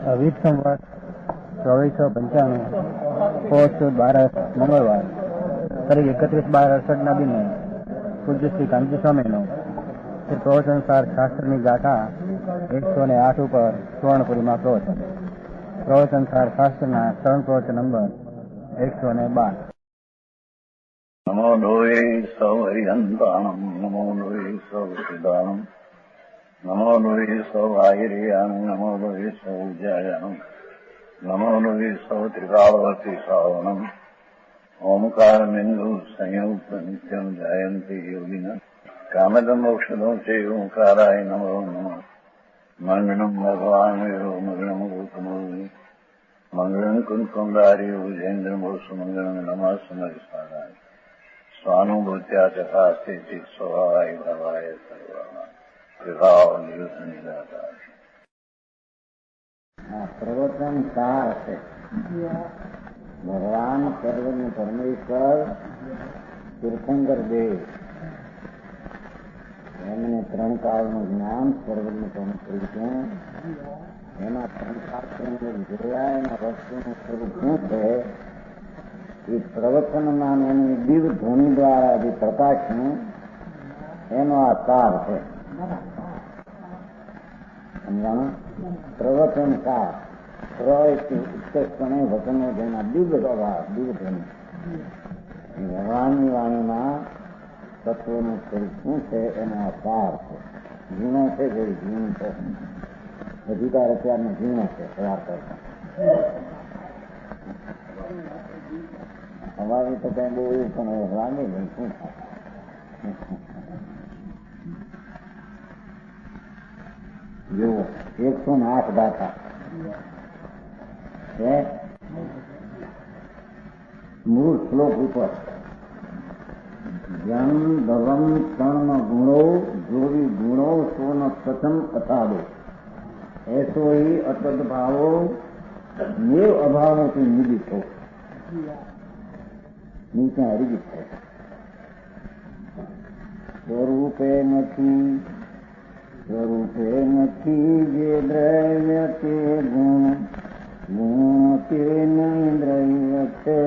20 સંવત 2495 post 12 મંગળવાર તારીખ 31/12/68 ના દિને પૂજ્ય શ્રી કાંજી સ્વામીનો પ્રવચનસાર શાસ્ત્રની ગાથા 108 ઉપર સુવર્ણપુરીમાં પ્રવચનસાર શાસ્ત્રના ત્રણ પ્રવચન નંબર 112. નમો લોહે સૌ હરિહંતાણમ નમો લોહે સૌ સિદ્ધાણમ નમો લોહે સૌ આયર્યાણમ નમો લોહે સૌ ઉજ્જાયાણમ નમો લોહે સૌ ત્રિકાળવતી શ્રાવણમ ઓમકાર બિંદુ સંયુક્ત નિત્યમ જયંતી યોગિના કામદમ મોક્ષદો છે ઓંકારાય નમો નમઃ મંગળમ ભગવાન વિરો મંગળમ ગૌતમો મંગળમ કુંકુંડારી ઉજેન્દ્રમોષ મંગળમ નમઃ સમરિસ્વાદાય સ્વાનુભૂત્યા ચકાસ્તે સ્વભાવાય ભવાય સર્વમાં વિભાવ નિદાતા. પ્રવચન સાર છે. ભગવાન સર્વજ્ઞ પરમેશ્વર તીર્થંકર દેવ એમને ત્રણ કાળનું જ્ઞાન સર્વજ્ઞ પરમેશ્વર છે. એના ત્રણ શાસ્ત્રોને જોયા એના વસ્તુનું સ્વરૂપ શું છે એ પ્રવચનમાં એની દિવ્ય ધ્વનિ દ્વારા જે પ્રકાશનું એનો આ સાર છે. સમજાણું? પ્રવચન સાર ઉત્કૃષ્ટપણે વચનો જેના દિવ્ય પ્રભાવ દિવ્ય ધ્વનિ ભગવાનની વાણીમાં તત્વનું સ્વરૂપ શું છે એનો આ સાર છે. ઝીણો છે જે ઝીણું છે અધિકાર અત્યારનો ઝીણો છે તૈયાર કરતા અમારી તો કઈ બહુ એવું પણ લાગે નહીં શું થાય. જો 108 ગાથા છે. મૂળ શ્લોક ઉપર જન ધવમ તણ ગુણો જોવી ગુણો સોન પ્રથમ કથાડો એસો ही અતદ ભાવો મેવ અભાવોથી નિદિતો નીચે હરિગીત છે. સ્વરૂપે નથી જે દ્રવ્ય તે ગુણ ગુણ તે નહીં દ્રવ્ય છે.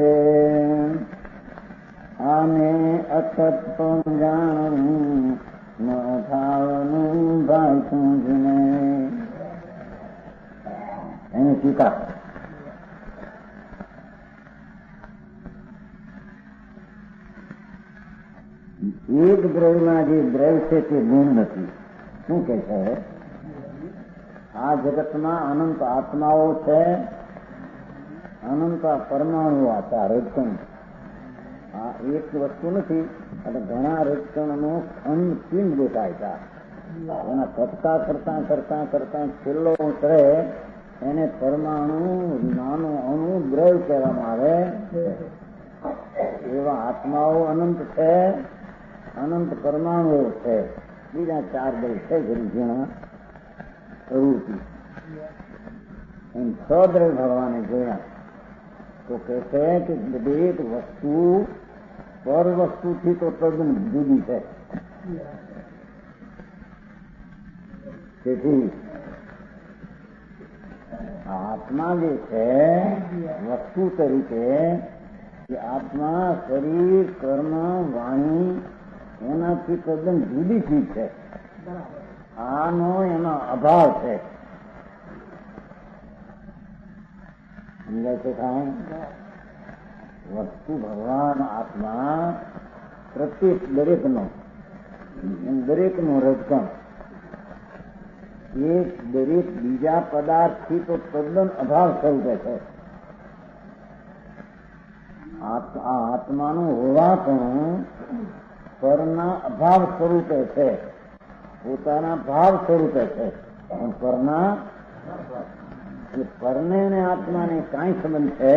આને અતત પણ જાણવું ન થાવનું ભાષું જ નહીં. એની ટીકા એક દ્રવ્યમાં જે દ્રવ્ય છે તે ગુણ નથી. શું કે છે? આ જગતમાં અનંત આત્માઓ છે, અનંત પરમાણુઓ હતા રજકણ. આ એક વસ્તુ નથી અને ઘણા રજકણનો ખંડ પિંડ દેખાય છે. એના કરતા કરતા કરતા કરતા છેલ્લો ઉતરે એને પરમાણુ નાનો અણુ દ્રવ્ય કહેવામાં આવે. એવા આત્માઓ અનંત છે, અનંત પરમાણુઓ છે. બીજા 4 દ્રવ્ય છે ઝીણા પ્રવૃત્તિ. એમ 6 દ્રવ્ય ભગવાને જોયા તો કહે છે કે દરેક વસ્તુ પર વસ્તુથી તો તદ્દન જુદી છે. તેથી આત્મા જે છે વસ્તુ તરીકે આત્મા શરીર કર્મ વાણી એનાથી તદ્દન જુદી ચીજ છે. આનો એનો અભાવ છે. સમજાય છે કાંઈ? વસ્તુ ભગવાન આત્મા પ્રત્યેક દરેકનું રજકણ એક દરેક બીજા પદાર્થથી તો તદ્દન અભાવ સ્વરૂપે છે. આત્માનું હોવા પણ પરના અભાવ સ્વરૂપે છે, પોતાના ભાવ સ્વરૂપે છે. પણ પરના પરને અને આત્માને કાંઈ સંબંધ છે.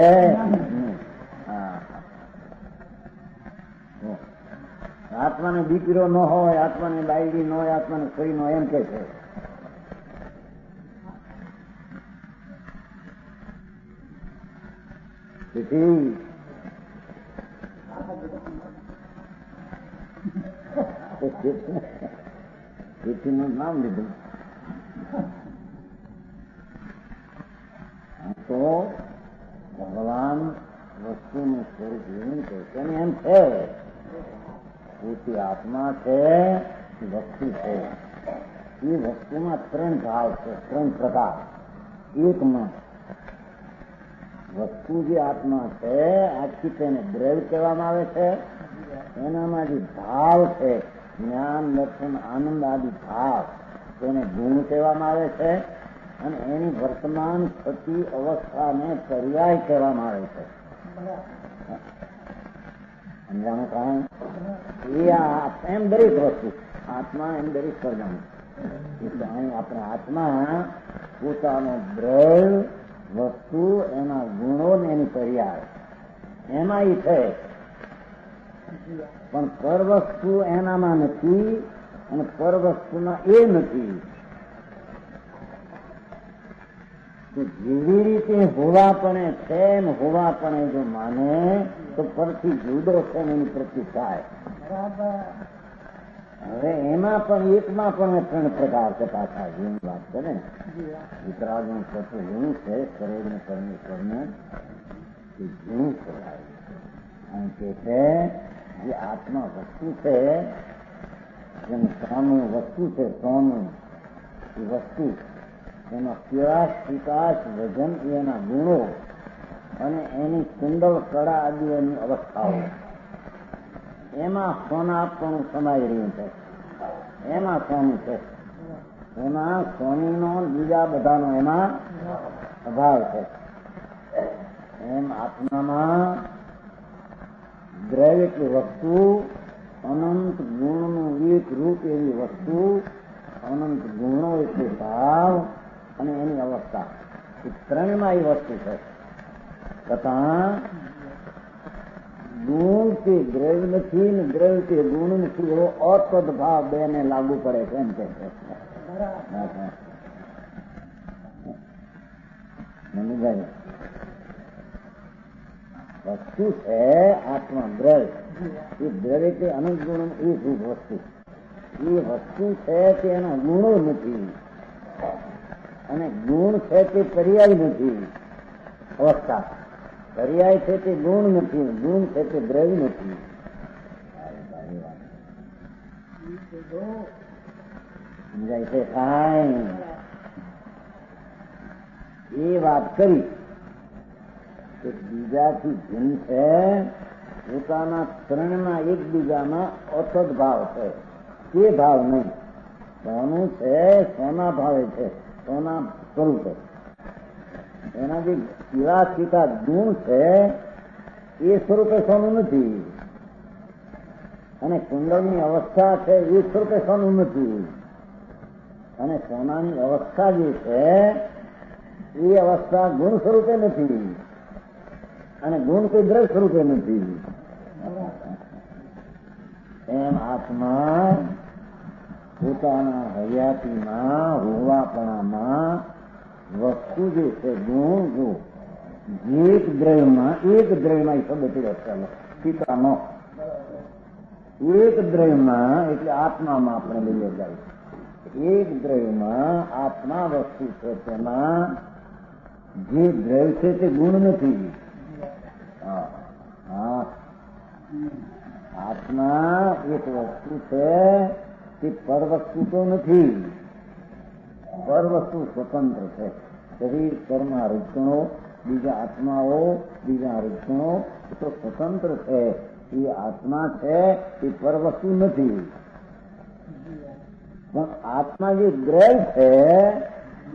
આત્માને દીકરો ન હોય, આત્માને બાયડી ન હોય, આત્માને સ્ત્રી ન હોય એમ કે છે. તેથી નામ લીધું તો ભગવાન વસ્તુનું સ્વરૂપ એવું છે તેને એમ છે પૂરતી આત્મા છે વસ્તુ છે. એ વસ્તુમાં 3 ભાવ છે, 3 પ્રકાર. એકમાં વસ્તુ જે આત્મા છે આખી તેને દ્રવ્ય કહેવામાં આવે છે. એનામાં જે ભાવ છે જ્ઞાન, દર્શન, આનંદ આદિ ભાવ તેને ગુણ કહેવામાં આવે છે. અને એની વર્તમાન થતી અવસ્થાને પર્યાય કહેવામાં આવે છે. સમજાણું કાંઈ? એ એમ દરેક વસ્તુ આત્મા એમ દરેક કરવાનું. આપણે આત્મા પોતાનો દ્રવ્ય વસ્તુ એના ગુણો ને એની પર્યાય એમાં એ છે. પણ પર વસ્તુ એનામાં નથી અને પર વસ્તુમાં એ નથી. જેવી રીતે હોવાપણે છે ને હોવાપણે જો માને તો પરથી જુદો છે ને એની પ્રતિ થાય. હવે એમાં પણ એકમાં પણ 3 પ્રકાર છે. પાછા જેની વાત કરે ને વિતરાગનું તત્વ એવું છે શરીરને પરમેશ્વરને જેવું કહેવાય. કારણ કે છે જે આત્મા વસ્તુ છે જેમ સોનું વસ્તુ છે, સોનું એ વસ્તુ એમાં પ્રયાસ, વિકાસ, વજન એના ગુણો અને એની કુંડળ કળા આદિની અવસ્થાઓ એમાં સોનાપણું સમાઈ રહ્યું છે. એમાં સોનું છે. એમાં સોનીનો બીજા બધાનો એમાં અભાવ છે. એમ આત્મામાં દ્રવ્ય કે વસ્તુ અનંત ગુણનું એક રૂપ એવી વસ્તુ, અનંત ગુણો એટલે ભાવ અને એની અવસ્થા એ 3માં એ વસ્તુ છે. છતાં ગુણ તે દ્રવ્ય નથી ને દ્રવ્ય તે ગુણ નથી એવો અતદ ભાવ બેને લાગુ પડે છે એમ કે છે. વસ્તુ છે આત્મા દ્રવ્ય, એ દ્રવ્ય તે અનંત ગુણ એક રૂપ વસ્તુ. એ વસ્તુ છે તે એના ગુણો નથી અને ગુણ છે તે પર્યાય નથી. અવસ્થા પર્યાય છે તે ગુણ નથી, ગુણ છે તે દ્રવ્ય નથી. સમજાય છે કાંઈ? એ વાત કરી કે બીજાથી ભિન્ન છે. પોતાના 3માં એકબીજામાં અતદ ભાવ છે. તે ભાવ નહીં. સોનું છે સોના ભાવે છે, સોના સ્વરૂપે. એના જે પીળા ગુણ છે એ સ્વરૂપે સોનું નથી. અને કુંડળની અવસ્થા છે એ સ્વરૂપે સોનું નથી. અને સોનાની અવસ્થા જે છે એ અવસ્થા ગુણ સ્વરૂપે નથી અને ગુણ કોઈ દ્રવ્ય સ્વરૂપે નથી. એમ આત્મા પોતાના હયાતીમાં હોવાપણામાં વસ્તુ જે છે ગુણ જો એક દ્રવ્યમાં એ શબ્દ પીડો ચાલો પિતાનો એક દ્રવ્યમાં એટલે આત્મામાં આપણે લઈએ જાય. એક દ્રવ્યમાં આત્મા વસ્તુ છે તેમાં જે દ્રવ્ય છે તે ગુણ નથી. આત્મા એક વસ્તુ છે તે પર વસ્તુ તો નથી. પર વસ્તુ સ્વતંત્ર છે. શરીર, કર્મ, રૂપગુણો, બીજા આત્માઓ, બીજા રૂપગુણો એ તો સ્વતંત્ર છે. એ આત્મા છે એ પર વસ્તુ નથી. પણ આત્મા જે દ્રવ્ય છે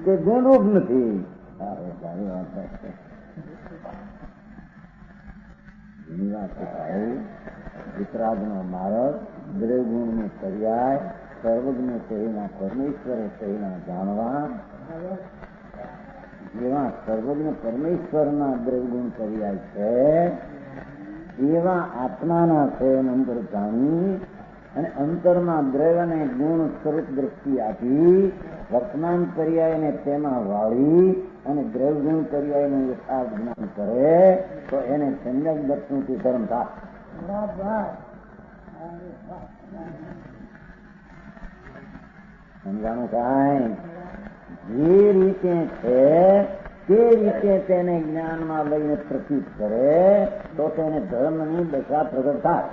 તે ગુણરૂપ નથી. સારી વાત છે. એની વાત થાય વિતરાગનો માર્ગ, દ્રવ્ય ગુણનો પર્યાય, સર્વજ્ઞ કહીના પરમેશ્વરે કહીના જાણવા. જેવા સર્વજ્ઞ પરમેશ્વરના દ્રવ્ય ગુણ પર્યાય છે એવા આત્માના છે અંતર જાણી અને અંતરમાં દ્રવ્ય અને ગુણ સ્વરૂપ દ્રષ્ટિ આપી વર્તમાન પર્યાયને તેમાં વાળી અને દ્રવ્ય ગુણ પર્યાયનું યથાર્થ જ્ઞાન કરે તો એને સમ્યક દર્શનથી ધર્મ થાય. સમજાણું કાંઈ? જે રીતે છે તે રીતે તેને જ્ઞાનમાં લઈને પ્રતીત કરે તો તેને ધર્મની દશા પ્રગટ થાય.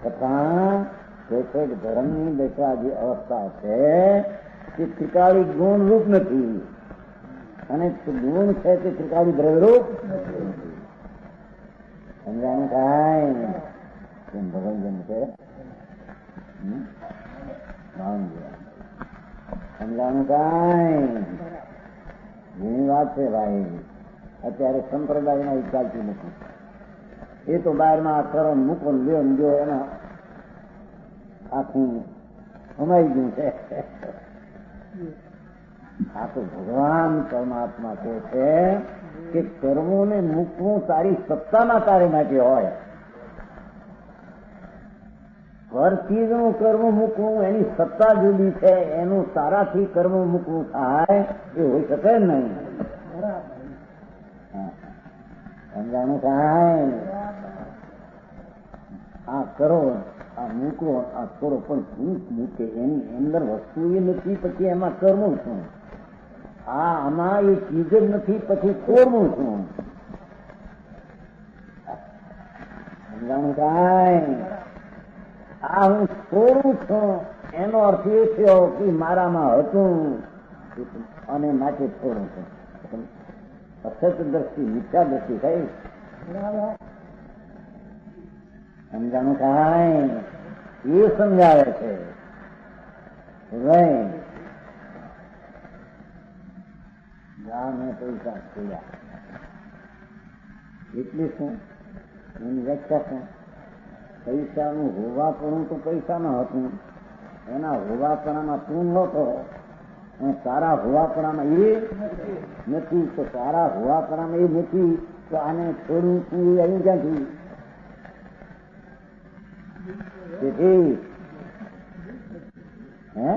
તથા ધર્મની દશા જે અવસ્થા છે તે ત્રિકાળી ગુણરૂપ નથી, અને ગુણ છે તે ત્રિકાળી દ્રવ્યરૂપ નથી. સમજાનું થાય કેમ ભગવાન જેમ છે? સમજાનું કાંઈ ઘણી વાત છે ભાઈ. અત્યારે સંપ્રદાયમાં એ ચાલતી નથી. એ તો બહારમાં કરો મૂકો લ્યો જો એના આખું સમાઈ ગયું છે. આ તો ભગવાન પરમાત્મા કહે છે કે કર્મોને મૂકવું તારી સત્તામાં તારે માટે હોય. હર ચીજનું કર્મ મૂકવું એની સત્તા જુદી છે, એનું તારાથી કર્મ મૂકવું થાય એ હોઈ શકે નહીં. સમજાણું થાય? આ કરો, આ મૂકો, આ કરો, પણ શું મૂકે એની અંદર વસ્તુ એ નથી, પછી એમાં કરવું શું? આમાં એ ચીજ જ નથી, પછી કોરવું શું? સમજાણું થાય? આ હું છોડું છું એનો અર્થ એ થયો કે મારામાં હતું અને માટે છોડું છું. અસત દ્રષ્ટિ, મિથ્યા દ્રષ્ટિ થઈ. સમજાણું થાય? એ સમજાવે છે. મેં પૈસા છોડ્યા એટલે શું? એની વ્યાખ્યા શું? પૈસાનું હોવાપણું તો પૈસામાં હતું, એના હોવાપણામાં તું નહોતો, અને તારા હોવાપણામાં એ નથી. તો તારા હોવાપણામાં એ નથી તો આને છોડવું તું અહીં ક્યાંથી? તેથી હે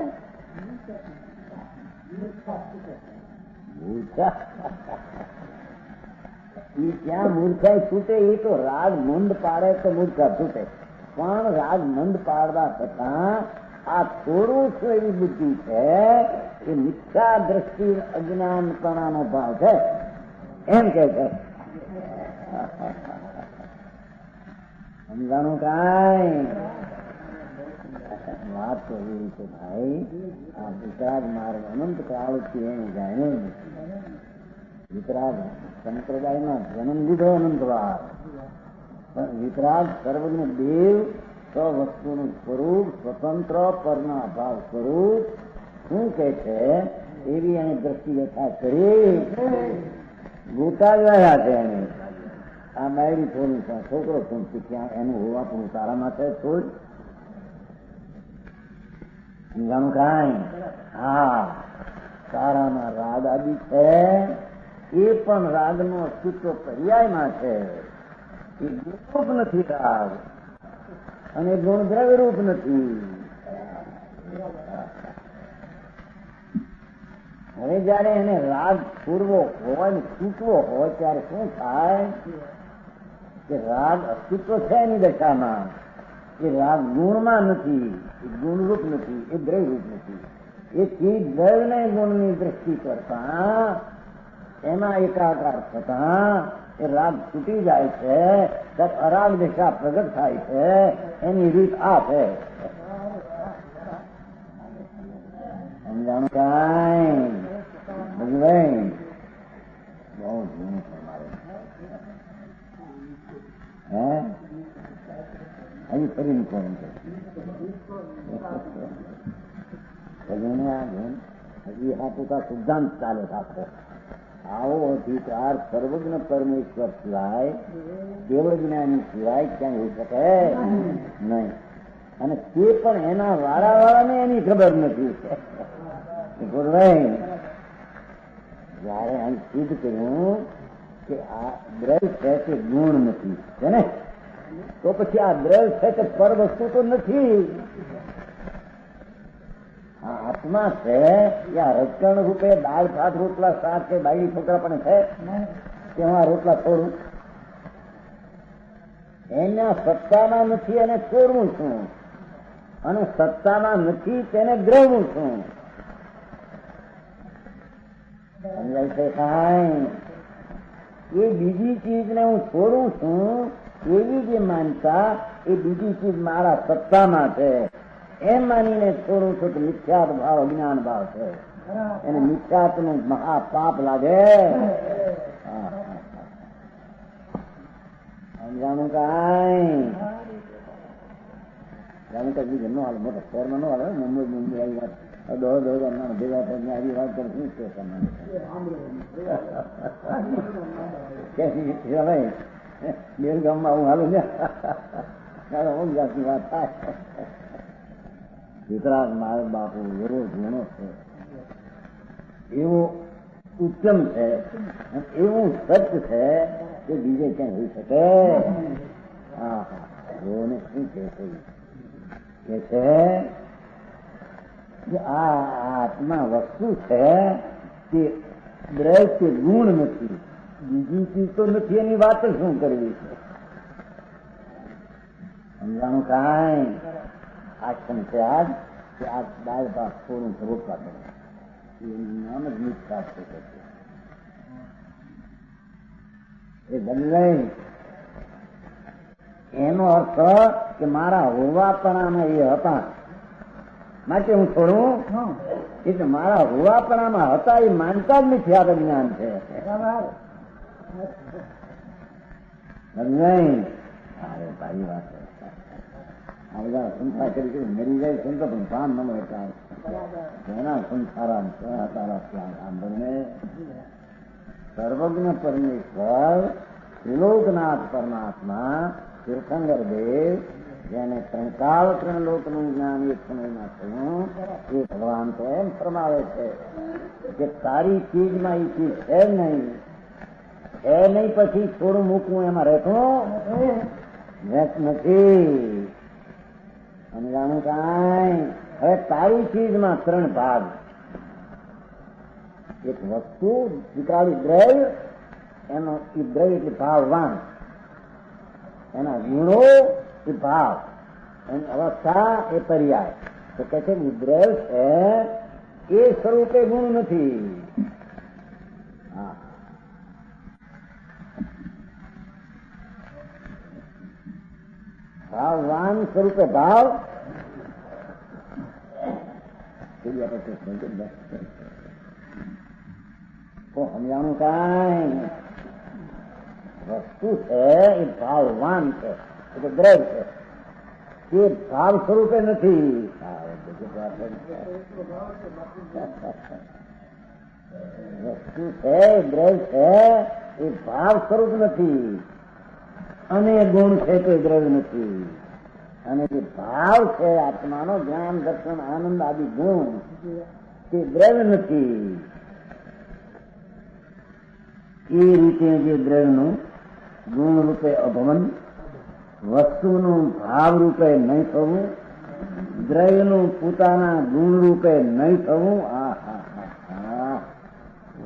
ત્યાં મૂર્ખાઈ છૂટે એ તો રાગ મંદ પાડે તો મૂર્ખા છૂટે, પણ રાગ મંદ પાડવા છતાં આ થોડું શું એવી બુદ્ધિ છે એ મિથ્યા દ્રષ્ટિ અજ્ઞાનપણાનો ભાવ છે એમ કે છે. સમજાણું કાંઈ? વાત તો એવી છે ભાઈ, આ વિતરાગ માર્ગ અનંત કાળથી એને જાણ્યો નથી. વિતરાગ સંપ્રદાયમાં જન્મ લીધો અનંતવાર, પણ વિતરાગ સર્વજ્ઞ દેવ સ્વવસ્તુનું સ્વરૂપ સ્વતંત્ર પરના અભાવ સ્વરૂપ શું કે છે એવી એને દ્રષ્ટિ વ્યથા કરી ગોતા ગયા છે. એને આ બાયડી થોડું છોકરો શું શીખ્યા એનું હોવા પણ તારા માટે છોડ. સમજાણું કાંઈ? હા, તારામાં રાગ આદિ છે, એ પણ રાગનો અસ્તિત્વ પર્યાયમાં છે. એ ગુણરૂપ નથી રાગ, અને ગુણ દ્રવ્યરૂપ નથી. હવે જયારે એને રાગ પૂરવો હોય ને છૂટવો હોય ત્યારે શું થાય કે રાગ અસ્તિત્વ છે એની દશામાં, એ રાગ ગુણમાં નથી, એ ગુણરૂપ નથી, એ દ્રવ્યરૂપ નથી. એ ચીજ દ્રવ્યને ગુણની દ્રષ્ટિ કરતા એમાં એકાકાર થતા એ રાગ છૂટી જાય છે, ત્યારે અરાગ દિશા પ્રગટ થાય છે. એની રીત આ છે. સમજાણું કાંઈ? ભગવાન બહુ જૂનું છે મારે. હે હજી ફરી કોણ છે હજી હાથુકા સિદ્ધાંત ચાલે રાખો. આવો અધિકાર સર્વજ્ઞ પરમેશ્વર સિવાય, કેવળ જ્ઞાની સિવાય ક્યાંય હોઈ શકે નહીં. અને તે પણ એના વાળાને એની ખબર નથી. જયારે અહીં સિદ્ધ કર્યું કે આ દ્રવ્ય છે તે ગુણ નથી છે ને, તો પછી આ દ્રવ્ય છે તે પર વસ્તુ તો નથી. આ આત્મા છે કે આ રચકણ રૂપે દાળ ભાત રોટલા શાક કે બાયડી છોકરા પણ છે કે હું આ રોટલા છોડું, એના સત્તામાં નથી એને ચોરવું છું, અને સત્તામાં નથી તેને દ્રવવું છું. સમજાય છે કાંઈ? એ બીજી ચીજને હું છોડું છું એવી જે માનતા એ બીજી ચીજ મારા સત્તામાં છે એમ માનીને છોડું છું કે મિથ્યાત ભાવ અજ્ઞાન ભાવ છે. એને મિથ્યાતનું મહાપાપ લાગે. સમજાણું કાંઈ? જાણું તો બીજું ન હાલે, મોટા શહેરમાં ન હાલે. મુંબઈ આવી વાત દોઢ ભેગા થઈને આવી વાત કરે શું છે તમારે બેલગામમાં હું હાલું ને હું જાતની વાત થાય. વિતરાગ મારો બાપુ એવો ગુણો છે, એવો ઉત્તમ છે, એવું સત્ય છે કે બીજે ક્યાં હોઈ શકે? હા હા, એઓને શું કે છે કે આ આત્મા વસ્તુ છે તે દ્રવ્ય કે ગુણ નથી, બીજી ચીજ તો નથી, એની વાત શું કરવી છે? સમજાણું કાંઈ? આશ્રમ છે આજ કે આ દાળ ભાત થોડું રોકવા પડે એનું નામ જ મિથ્યા છે. એ બદલે એનો અર્થ કે મારા હોવાપણામાં એ હતા માટે હું છોડું, એટલે મારા હોવાપણામાં હતા એ માનતા જ મિથ્યા જ્ઞાન છે. અરે તારી વાત આ બધા સંસાર કરી મરી જાય સંતો પણ કામ ન મળતા એના સંસારા તારા સાંભળને સર્વજ્ઞ પરમેશ્વર ત્રિલોકનાથ પરમાત્મા તીર્થંકર દેવ જેને ત્રણ કાળ ત્રણ લોકનું જ્ઞાન એક સમયમાં થયું એ ભગવાન તો એમ ફરમાવે છે કે તારી ચીજમાં એ ચીજ છે નહીં, છે નહીં પછી થોડું મૂકવું એમાં રહેતું નથી. સમજાણું કાંઈ? હવે તારી ચીજમાં ત્રણ ભાગ, એક વસ્તુ વિકરાળી દ્રવ્ય, એનો એ દ્રવ્ય એટલે ભાવવાન, એના ગુણો એ ભાવ, એની અવસ્થા એ પર્યાય. તો કે છે દ્રવ્ય છે એ સ્વરૂપે ગુણ નથી. હા, ભાવવાન સ્વરૂપે ભાવ સમજાણું કાંઈ? વસ્તુ છે એ ભાવવાન છે, એટલે દ્રવ્ય છે, એ ભાવ સ્વરૂપે નથી. વસ્તુ છે દ્રવ્ય છે એ ભાવ સ્વરૂપ નથી, અને ગુણ છે તે દ્રવ્ય નથી, અને જે ભાવ છે આત્માનો જ્ઞાન દર્શન આનંદ આદિ ગુણ તે દ્રવ્ય નથી. એ રીતે જે દ્રવ્યનું ગુણ રૂપે અભવન, વસ્તુનું ભાવ રૂપે નહીં થવું, દ્રવ્યનું પોતાના ગુણ રૂપે નહીં થવું,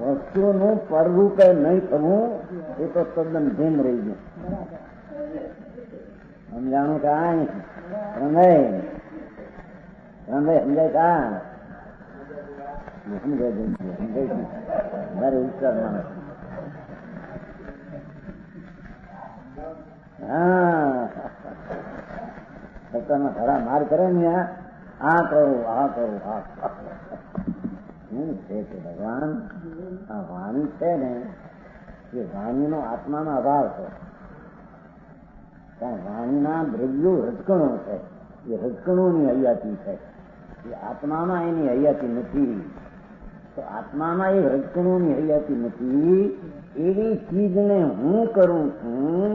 વસ્તુનું પર રૂપે નહીં થવું, એ તો તદ્દન ભીમ રહી ગયું. સમજાણું કાંઈ? સમજાય કા? મારે વિચાર માણસ સત્તામાં ખરા માર કરે ને આ કરું આ કરું આ શું છે કે ભગવાન આ વાણી છે ને એ વાણીનો આત્માનો અભાવ છે. કારણ વાણીના દ્રવ્યો રજકણો છે, એ રજકણોની હયાતી છે, એ આત્મામાં એની હયાતી નથી. તો આત્મામાં એ રજકણોની હયાતી નથી. એવી ચીજને હું કરું છું,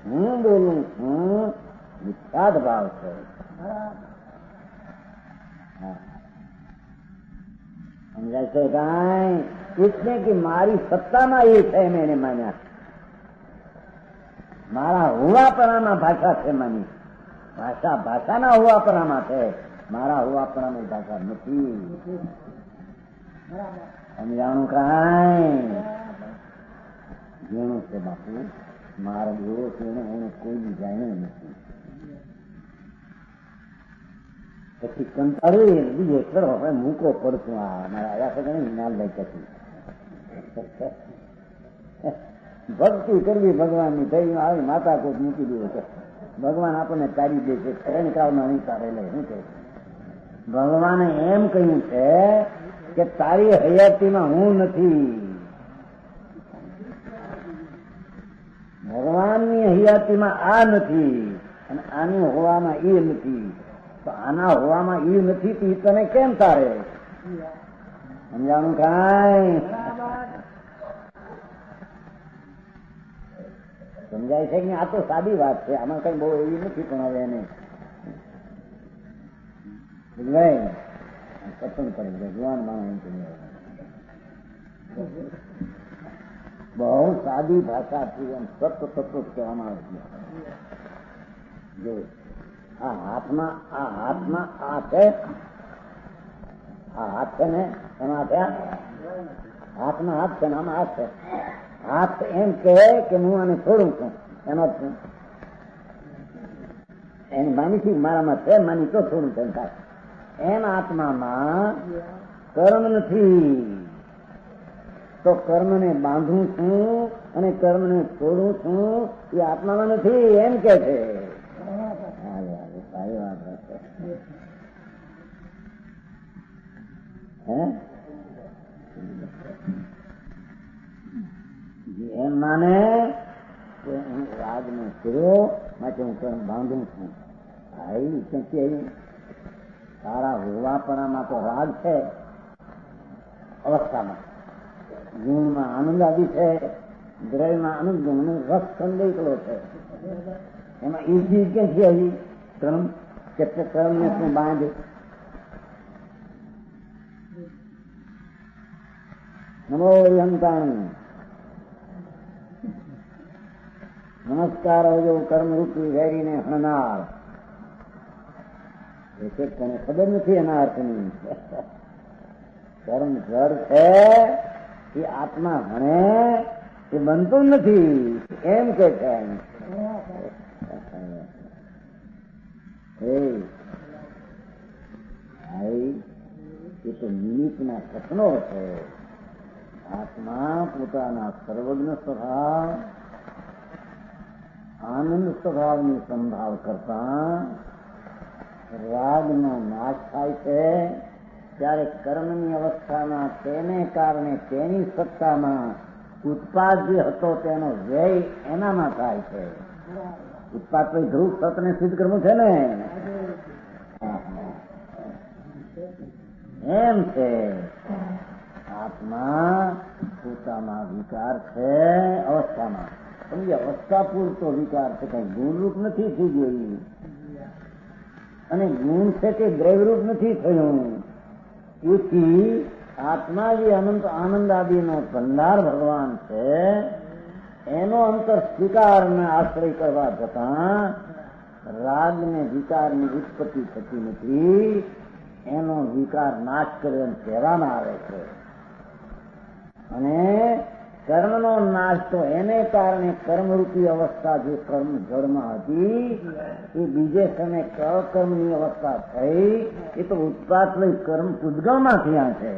હું બોલું છું, મિથ્યાદ ભાવ છે. સમજાય છે કાંઈ? એટલે કે મારી સત્તામાં એ છે મેં એને માન્યા, મારા હોવાપણામાં ભાષા છે માની, ભાષા ભાષાના હોવાપણામાં છે, મારા હોવાપણામાં ભાષા નથી. સમજાણું કાંઈ? જેનું છે બાપુ મારો એવો છે એને કોઈ બી જાણ્યું નથી. પછી કંટાળી બીજે કરો હવે મૂકો પડતું આ મારા આવ્યા છે નાલ લઈ પછી ભક્તિ કરવી ભગવાનની થઈ આવી માતા કોટ મૂકી દે છે. ભગવાન આપણને તારી દે છે. ત્રણ કાળમાં નહીં તારે લે શું કહે? ભગવાને એમ કહ્યું છે કે તારી હયાતીમાં હું નથી. ભગવાનની હયાતીમાં આ નથી અને આની હોવામાં એ નથી. તો આના હોવામાં એ નથી તો તને કેમ તારે? સમજાણું કાંઈ? સમજાય છે કે આ તો સાદી વાત છે, આમાં કઈ બહુ એવી નથી. પણ હવે એને પસંદ પડી જાય જુવાન માણસ. બહુ સાદી ભાષાથી એમ સત તત્વ કહેવામાં આવે છે. જો આ હાથમાં આ છે, આ હાથ છે ને એમાં થયા હાથમાં હાથ છે ને આમાં હાથ છે. હાથ એમ કહે કે હું આને છોડું છું, એનો છું એની માની મારામાં છે, માની તો છોડું છે. એમ આત્મામાં કર્મ નથી, તો કર્મને બાંધું છું અને કર્મને છોડું છું એ આત્મામાં નથી એમ કે છે. સારી વાત એમ માને કે હું રાગ ને ફેર્યો માટે હું કર્મ બાંધું છું. આવી ક્યાંથી આવી? સારા હોવાપણામાં તો રાગ છે અવસ્થામાં, ગુણમાં આનંદ આદિ છે, દ્રવ્યમાં આનંદ ગુણ રસ સંદેશલો છે. એમાં એ ચીજ ક્યાંથી આવી? કર્મ કે કર્મને શું બાંધે? નમો યંતાણી નમસ્કાર હજો કર્મરૂપી વેરીને હણનાર. તને ખબર નથી એના અર્થની. કર્મ જળ છે એ આત્મા હણે એ બનતું નથી એમ કે છે. એ તો નિમિત્તના સપનો છે. આત્મા પોતાના સર્વજ્ઞ સ્વભાવ આનંદ સ્વભાવની સંભાળ કરતા રાગનો નાશ થાય છે ત્યારે કર્મની અવસ્થામાં તેને કારણે તેની સત્તામાં ઉત્પાદ જે હતો તેનો વ્યય એનામાં થાય છે. ઉત્પાદ તો ધ્રુવ સતને સિદ્ધ કરવું છે ને, એમ છે. આત્મા પોતામાં વિકાર છે અવસ્થામાં, પણ એ અવસ્થા પૂરતો વિકાર છે, કઈ ગુણરૂપ નથી થઈ ગયું. અને ગુણ છે તે દ્રવ્યરૂપ નથી થયું. તેથી આત્મા જે અનંત આનંદ આદિનો ભંડાર ભગવાન છે એનો અંતર સ્વીકારને આશ્રય કરવા જતાં રાગ ને વિકારની ઉત્પત્તિ થતી નથી, એનો વિકાર નાશ કરે કહેવામાં આવે છે. અને કર્મનો નાશ તો એને કારણે કર્મરૂપી અવસ્થા જે કર્મ જળમાં હતી એ બીજે સમય અકર્મની અવસ્થા થઈ. એ તો ઉત્પાદ લઈ કર્મ ઉદ્ગમમાં થયા છે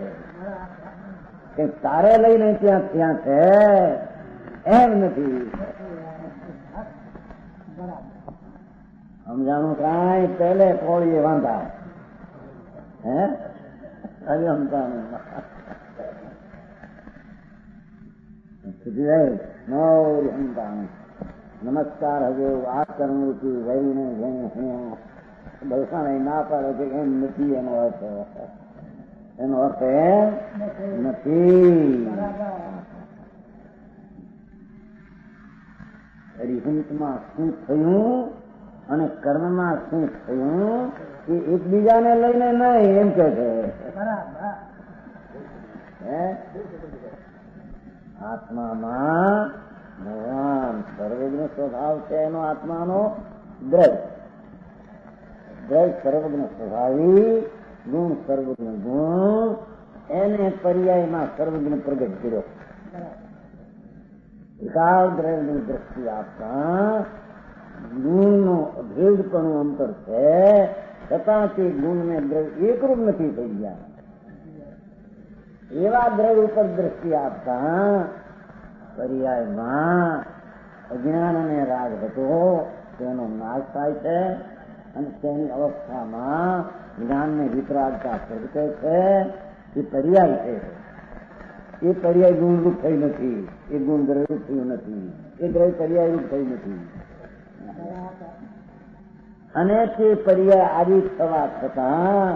કે તારે લઈને ત્યાં થયા છે એમ નથી. સમજાણું કાંઈ? પહેલે કોળીએ વાંધા હે સમજાણું નમસ્કાર હજો આ કર્મરૂપી વહીને બલસાણે ના પાડે છે એમ નથી. એનો અર્થ એમ નથી. અરિહંતમાં શું થયું અને કર્મમાં શું થયું એ એકબીજાને લઈને નહીં એમ કે છે. આત્મામાં ભગવાન સર્વજ્ઞ સ્વભાવ છે એનો આત્માનો દ્રવ્ય સર્વજ્ઞ સ્વભાવી, ગુણ સર્વજ્ઞ ગુણ, એને પર્યાયમાં સર્વજ્ઞ પ્રગટ કર્યો. વિકાર દ્રવ્યની દ્રષ્ટિ આપતા ગુણનો અભેદપણું અંતર છે છતાં તે ગુણ ને દ્રવ્ય એકરૂપ નથી થઈ ગયા. એવા દ્રવ્ય ઉપર દ્રષ્ટિ આપતા પર્યાયમાં અજ્ઞાન અને રાગ હતો તેનો નાશ થાય છે અને તેની અવસ્થામાં જ્ઞાનને વિતરાગતા પ્રગટે છે. એ પર્યાય છે. એ પર્યાય ગુણરૂપ થઈ નથી, એ ગુણ દ્રવ્યરૂપ થયું નથી, એ દ્રવ્ય પર્યાયરૂપ થઈ નથી. અને તે પર્યાય આદિ થવા છતાં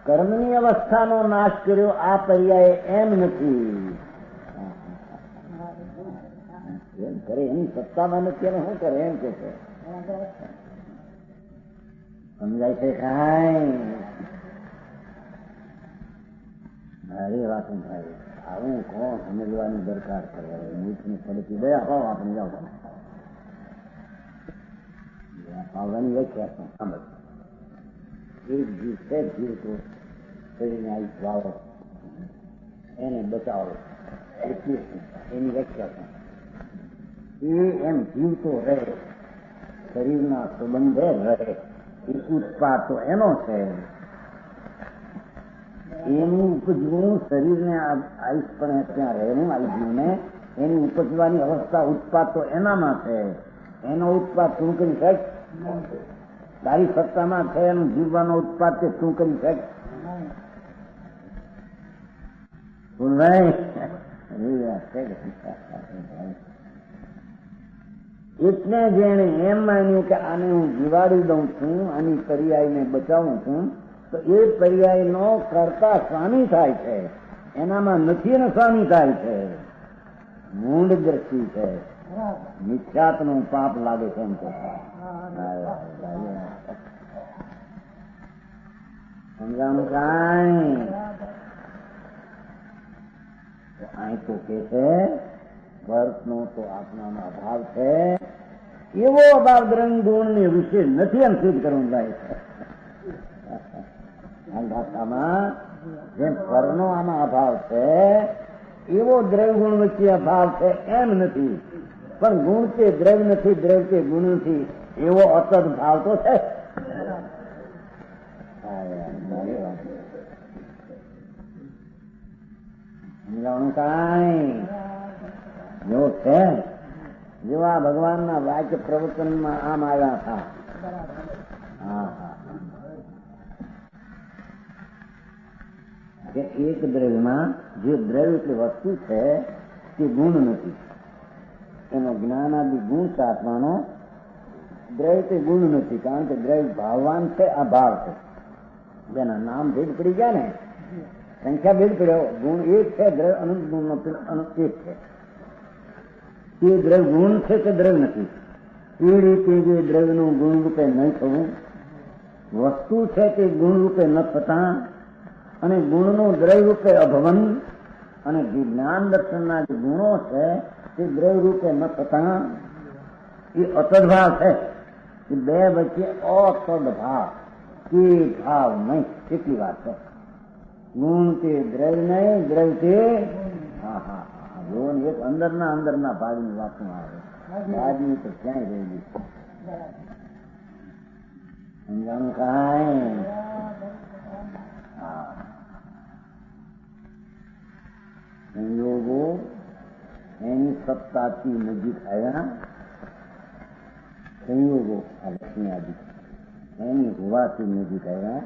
કર્મની અવસ્થાનો નાશ કર્યો આ પર્યાય એમ નથી. એમ કરે એની સત્તામાં નથી અને શું કરે એમ કે છે. સમજાય છે કાંઈ? મારી વાત થાય આવું કોણ સમજવાની દરકાર કરે? મીઠની પડતી દયા પાવ આપણે જાઓ પાવવાની વ્યાખ્યા શું સાંભળ. એક જીવ છે, જીવ તો શરીરને આયુષ વાવો, એને બચાવો, એટલી એની વ્યાખ્યા શું? એ એમ જીવતો રહે, શરીરના સંબંધે રહે, એ ઉત્પાદ તો એનો છે. એનું ઉપજવું શરીરને આયુષ પણ ત્યાં રહેવું, આ જીવને એની ઉપજવાની અવસ્થા ઉત્પાદ તો એનામાં છે. એનો ઉત્પાદ શું કરી શકે? તારી સત્તામાં છે એનું જીવવાનો ઉત્પાદ તે શું કરી શકે? એટલે જેને એમ માન્યું કે આને હું જીવાડી દઉં છું, આની પર્યાયને બચાવું છું, તો એ પર્યાયનો કરતા સ્વામી થાય છે. એનામાં નથી ને સ્વામી થાય છે. મૂંડ દ્રષ્ટિ છે. મિથ્યાત્વનું પાપ લાગે છે એમ કે સમજાણું કાંઈ? અહીં તો કે છે વર્તનો તો આત્માનો અભાવ છે. એવો અભાવ દ્રંગ ગુણ ને વિશે નથી એમ સિદ્ધ કરવું જાય છે. આ ભાષામાં જેમ પરનો આમાં અભાવ છે એવો દ્રવ્ય ગુણ વચ્ચે અભાવ છે એમ નથી. પણ ગુણ તે દ્રવ્ય નથી, દ્રવ્ય તે ગુણ નથી, એવો અતદ ભાવ તો છે. સમજાવવાનું કાંઈ? જો છે જેવા ભગવાનના વાક્ય પ્રવચનમાં આમ આવ્યા હતા. કે એક દ્રવ્યમાં જે દ્રવ્ય એટલે વસ્તુ છે તે ગુણ નથી. એનો જ્ઞાનાદિ ગુણ સાધવાનો. દ્રવ્ય તે ગુણ નથી, કારણ કે દ્રવ્ય ભાવવાન છે, આ ભાવ છે. જેના નામ ભેદ પડી ગયા ને, સંખ્યા ભેદ પડ્યો, ગુણ એક છે, દ્રવ્ય અનંત ગુણનો અનંત એક છે. તે દ્રવ્ય ગુણ છે કે દ્રવ્ય નથી. એ રીતે જે દ્રવ્યનું ગુણ રૂપે નહીં થવું, વસ્તુ છે તે ગુણ રૂપે ન થતા, અને ગુણનું દ્રવ્ય રૂપે અભવન, અને જે જ્ઞાન દર્શનના જે ગુણો છે તે દ્રવ્ય રૂપે ન થતા, એ અતદભાવ છે. એ બે વચ્ચે અતદભાવ, તે ભાવ નહીં, કેટલી વાત છે. ગુણ તે દ્રવ્ય નહીં, દ્રવ્ય તે એક અંદરના ભાગની વાતો આવે, બહારની તો ક્યાંય રહેલી. સમજાણું કાંઈ? સંયોગો એની સત્તાથી નજીક આવ્યા. સંયોગો આ લક્ષ્મી આદિ એની હોવાથી નજીક આવ્યા.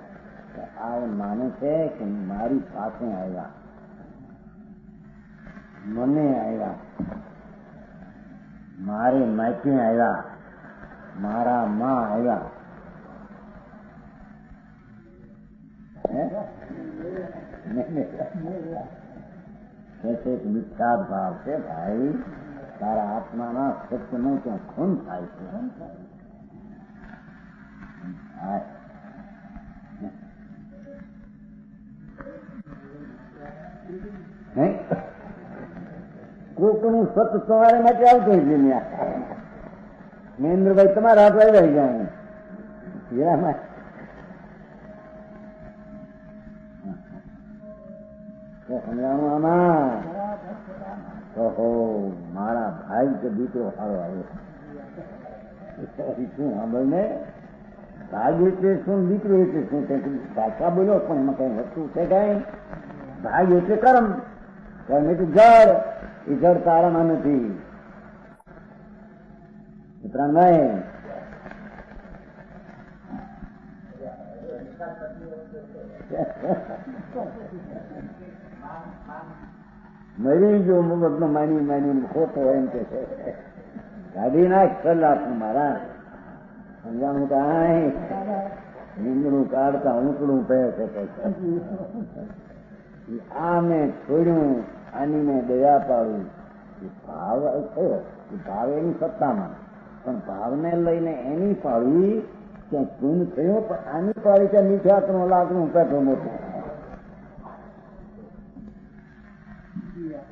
આ એમ માને છે કે મારી પાસે આવ્યા, મને આવ્યા, મારે માથે આવ્યા, મારા માં આવ્યા. મિથ્યા ભાવ છે ભાઈ. તારા આત્માના સત્યનો ત્યાં ખૂન થાય છે. કોકનું સત તમારે માટે આવતું છે. મહેન્દ્રભાઈ તમારા હાથ આવી જાય. સમજાણું આમાં? ઓહો, મારા ભાઈ કે દીકરો સારો આવ્યો. શું સાંભળ ને, ભાઈ એટલે શું, દીકરો એટલે શું? ભાષા બોલ્યો પણ એમાં કઈ વસ્તુ છે કઈ? ભાગ એટલે કર્મ, કર્મ એટલે જળ. એ જળ તારામાં નથી. પ્રાણભાઈ મરી જો મગજનો માની ખોટો એમ કે છે. ગાડી નાખ સલાહ મારા સમજાણું કાંઈ નીંદણું કાઢતા ઊંચડું કહે છે. આ મેં છોડ્યું, આની મેં દયા પાડું. ભાવ થયો, ભાવ એની સત્તામાં, પણ ભાવને લઈને એની પાડવી ક્યાં પૂન થયો, પણ આની પાડી ત્યાં મીઠાકનું લાકડું પેટો મોટું.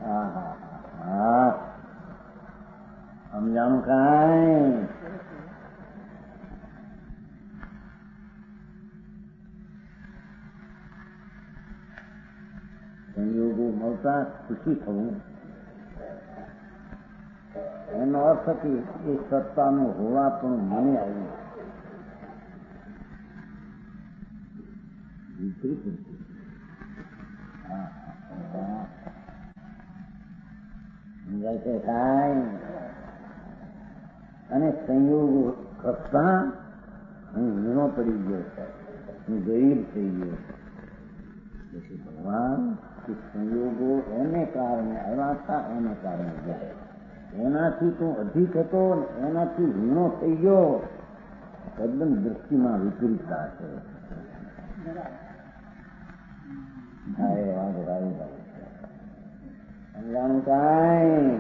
હા હા હા સમજાણું કાંઈ. સંયોગો મળતા ખુશી થવું એનો અર્થ કે એ સત્તાનું હોવા પણ મને આવ્યું. વિપરીત સમજાય છે કાંઈ. અને સંયોગો ખસતા હું વીણો પડી ગયો છે, હું ગરીબ થઈ ગયો. પછી ભગવાન કે સંયોગો એને કારણે આવ્યા હતા, એને કારણે ગયા. એનાથી તું અધિક હતો ને એનાથી વીણો થઈ ગયો. તદ્દન દ્રષ્ટિમાં વિપરીતતા છે. સમજાણું કાંઈ.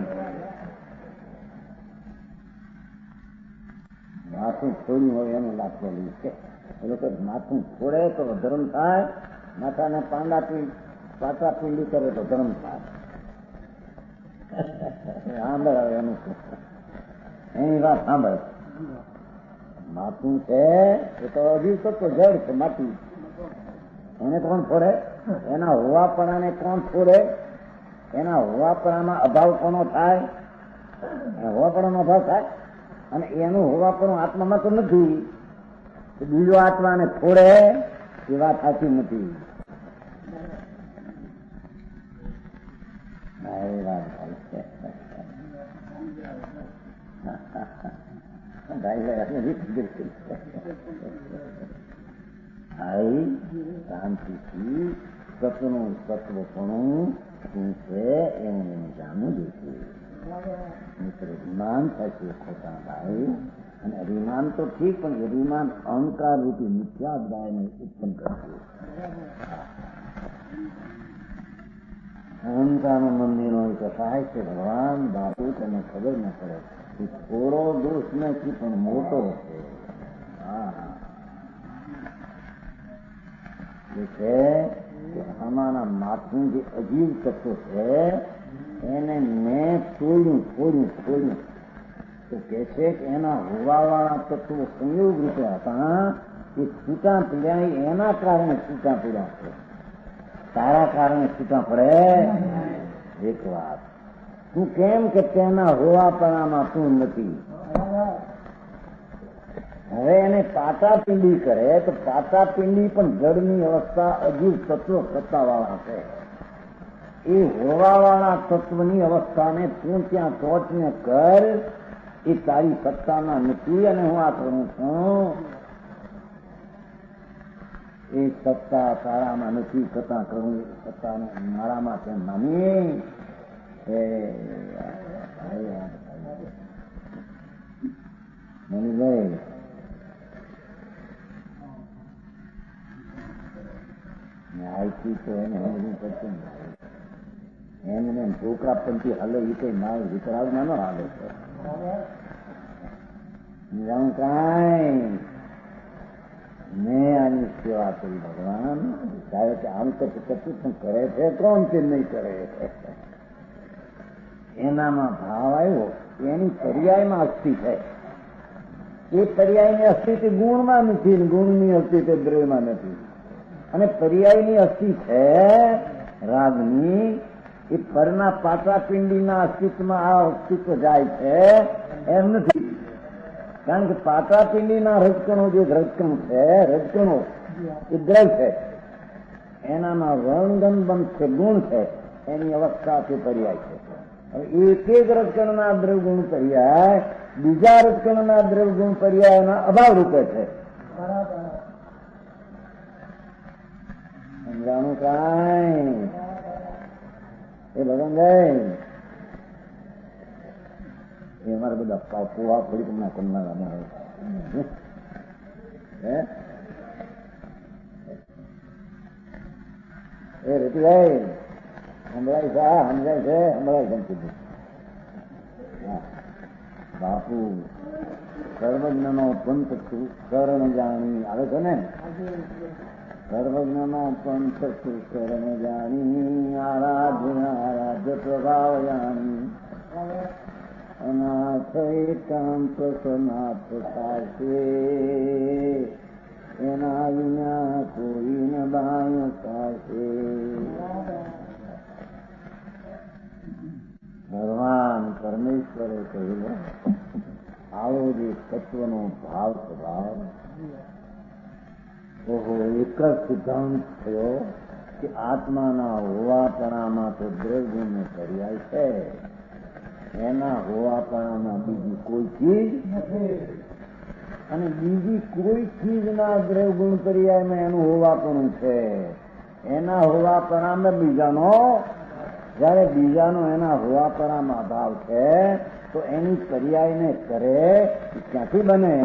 માથું છોડ્યું હોય એનું લાગતું છે. એ લોકો માથું છોડે તો ધર્મ થાય, માથાને પાટા પીંડી કરે તો ધર્મ થાય. સાંભળ હવે એનું એની વાત સાંભળ. માથું છે એ તો હજી તો જળ છે, માટી. એને કોણ છોડે? એના હોવાપણાને કોણ છોડે? એના હોવાપણામાં અભાવ કોનો થાય? હોવાપણાનો અભાવ થાય. અને એનું હોવાપણું આત્મામાં તો નથી. બીજો આત્માને છોડે એ વાત સાચી નથી. શાંતિથી સતનું સત્વપણું શું છે એવું એને જાણવું જોઈએ. મિત્ર અભિમાન થશે ખોટા ભાઈ. અને અભિમાન તો ઠીક, પણ અભિમાન અહંકાર રૂપી મિથ્યા અભિમાનને ઉત્પન્ન કરશે. અહંકારનું મંદિર હોય તો સહાય છે ભગવાન. બાપુ તમને ખબર ન પડે કે થોડો દોષ નથી પણ મોટો છે. હા એ છે કે આમાંના માથું જે અજીવ તત્વ છે એને મેં છોડ્યું તો કે છે કે એના હોવાવાળા તત્વો સંયોગ રૂપે હતા. એ છૂટા પીડ્યા એના કારણે છૂટા પીડ્યા છે. તારા કારણે છૂટા પડે એક વાત. તું કેમ કે તેના હોવાપણામાં તું નથી. હવે એને પાટાપિંડી કરે તો પાટાપિંડી પણ જળની અવસ્થા અજીવ તત્વ સત્તાવાળા છે. એ હોવાવાળા તત્વની અવસ્થાને તું ત્યાં ટોચને કર. એ તારી સત્તામાં નથી. અને હું આ કરું છું એ સત્તા તારામાં નથી. કથા કરું સત્તાને મારામાં છે માની. મનીભાઈ આઈથી તો એને સમજવું પડશે ને. એમને છોકરા પંથી હાલે એ કઈ મારું વિતરાગમાં ન હાલે છે. કાંઈ મેં આની સેવા કરી ભગવાન. સાહેબ કે આમ તો કશું પણ કરે છે કોણ તે નહીં કરે. એનામાં ભાવ આવ્યો એની પર્યાયમાં અસ્થિ છે. એ પર્યાયની અસ્થિતિ ગુણમાં નથી, ગુણની અસ્થિતિ દ્રવ્યમાં નથી. અને પર્યાયની અસ્થિ છે રાગની. એ પરના પાટાપિંડીના અસ્તિત્વમાં આ અસ્તિત્વ જાય છે એમ નથી. કારણ કે પાટાપિંડીના રજકણો જે રજકણ છે, રજકણો એ દ્રવ છે. એનામાં વર્ણગન બંધ છે, ગુણ છે, એની અવસ્થાથી પર્યાય છે. હવે એક એક રજકણના દ્રવગુણ પર્યાય બીજા રજકણના દ્રવગુણ પર્યાયના અભાવ રૂપે છે. સમજાણું કાંઈ? એ ભગવાન એ અમારે બધા પોવા થોડીક હમણાં કરનારા એ રતિભાઈ સંભળાય છે, સમજાય છે, સંભળાય છે કીધું. બાપુ સર્વજ્ઞનો પંથ તું શરણ જાણી આવે છે ને, સર્વજ્ઞનો પંથ તું શરણ જાણી આરાધ્ય પ્રભાવ જાણી અનાથ એકાંત સનાથ થશે એના વિના કોઈ ન બાય થશે. ભગવાન પરમેશ્વરે કહ્યું આવો જે તત્વનો ભાવ સ્વભાવ, ઓહો એક જ સિદ્ધાંત થયો કે આત્માના હોવાપણામાં તો દ્રવ્યનો પર્યાય છે, એના હોવાપણામાં બીજી કોઈ ચીજ નથી, અને બીજી કોઈ ચીજના દ્રવગુણ પર્યાયમાં એનું હોવાપણું છે. એના હોવાપણામાં બીજાનો, જયારે બીજાનો એના હોવાપણામાં અભાવ છે તો એની પર્યાયને કરે ક્યાંથી બને?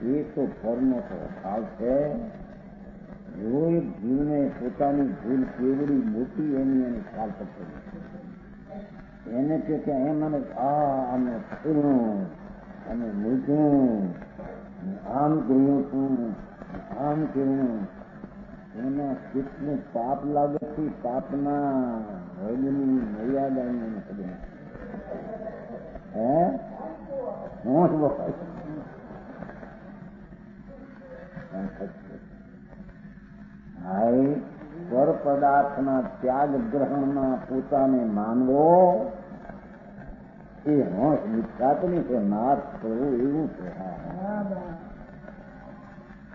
એ તો ફરનો તો અભાવ છે. જો એક જીવને પોતાની ભૂલ કેવડી મોટી એની ખ્યાલ થતો એને કે એમ મને અમે થયું અને મૂક્યું આમ કર્યું તું આમ કર્યું, એના કેટલું પાપ લાગે છે. પાપના હદની મર્યાદા એને ખબર હે હું સ્વર પદાર્થના ત્યાગ ગ્રહણમાં પોતાને માનવો એ હોશ મિથ્યાત્મની છે, નાશ કરવું એવું છે.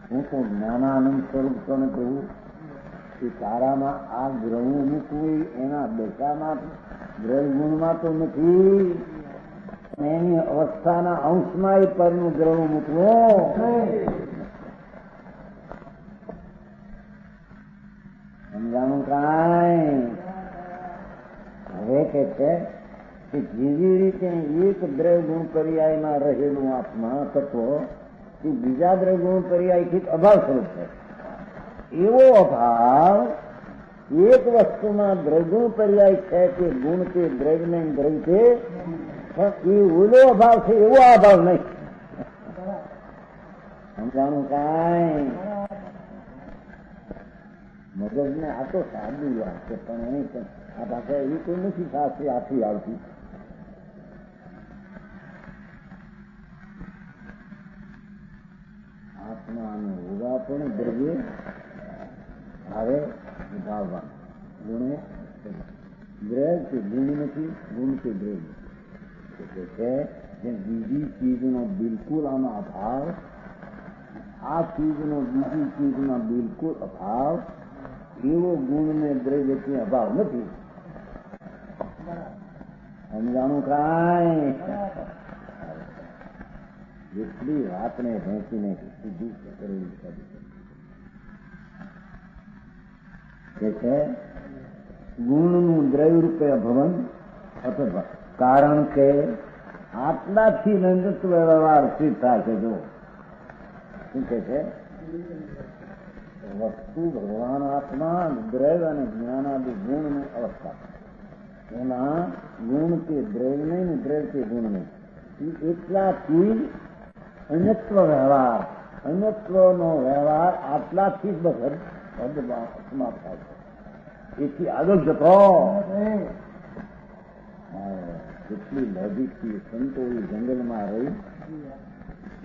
હું તો જ્ઞાનાનંદ સ્વરૂપ તને કહું કે તારામાં આ ગ્રહ મૂકવું એના દશામાં દ્રવ્યગુણમાં તો નથી, એની અવસ્થાના અંશમાં એ પરનું ગ્રહ મૂકવું. સમજાણું કાંઈ? હવે કે છે કે જેવી રીતે એક દ્રવ્યગુણ પર્યાયમાં રહેલું આત્મા તત્વ એ બીજા દ્રવ્યગુણ પર્યાયથી અભાવ સ્વરૂપ છે, એવો અભાવ એક વસ્તુમાં દ્રવ્યગુણ પર્યાય છે કે ગુણ કે દ્રવ્ય દ્રવ્ય છે, પણ એ ઓલો અભાવ છે એવો અભાવ નહીં. સમજાણું કાંઈ? મગજને આ તો સાદું વાત છે, પણ એની આ ભાષા એવી કોઈ નથી સાચી આથી આવતી. આત્માનું હોવા પણ દ્રવ્ય હવે ભાવવાન ગુણે દ્રવ્ય કે ગુણ નથી, ગુણ કે દ્રવ્ય છે. જેમ બીજી ચીજનો બિલકુલ આનો અભાવ, આ ચીજનો બીજી ચીજમાં બિલકુલ અભાવ, એવો ગુણ ને દ્રવ્યથી અભાવ નથી. સમજાણું કાંઈ? જેટલી વાતને ભેંચીને સીધી કરેલી કે છે ગુણનું દ્રવ્ય રૂપે ભવન અથવા કારણ કે આટલાથી નંદત્વ વ્યવહાર સિદ્ધ થાય છે. જો શું કે છે વસ્તુ ભગવાન આત્મા દ્રવ્ય અને જ્ઞાનાદિ ગુણની અવસ્થા, એમાં ગુણ કે દ્રવ્ય નહીં ને દ્રવ્ય કે ગુણ નહીં, એટલાથી અન્યત્વ વ્યવહાર, અન્યત્વનો વ્યવહાર આટલાથી જ બસ સમાપ્ત થાય છે. એથી આગળ જતો કેટલી લોજિકથી સંતો જંગલમાં રહી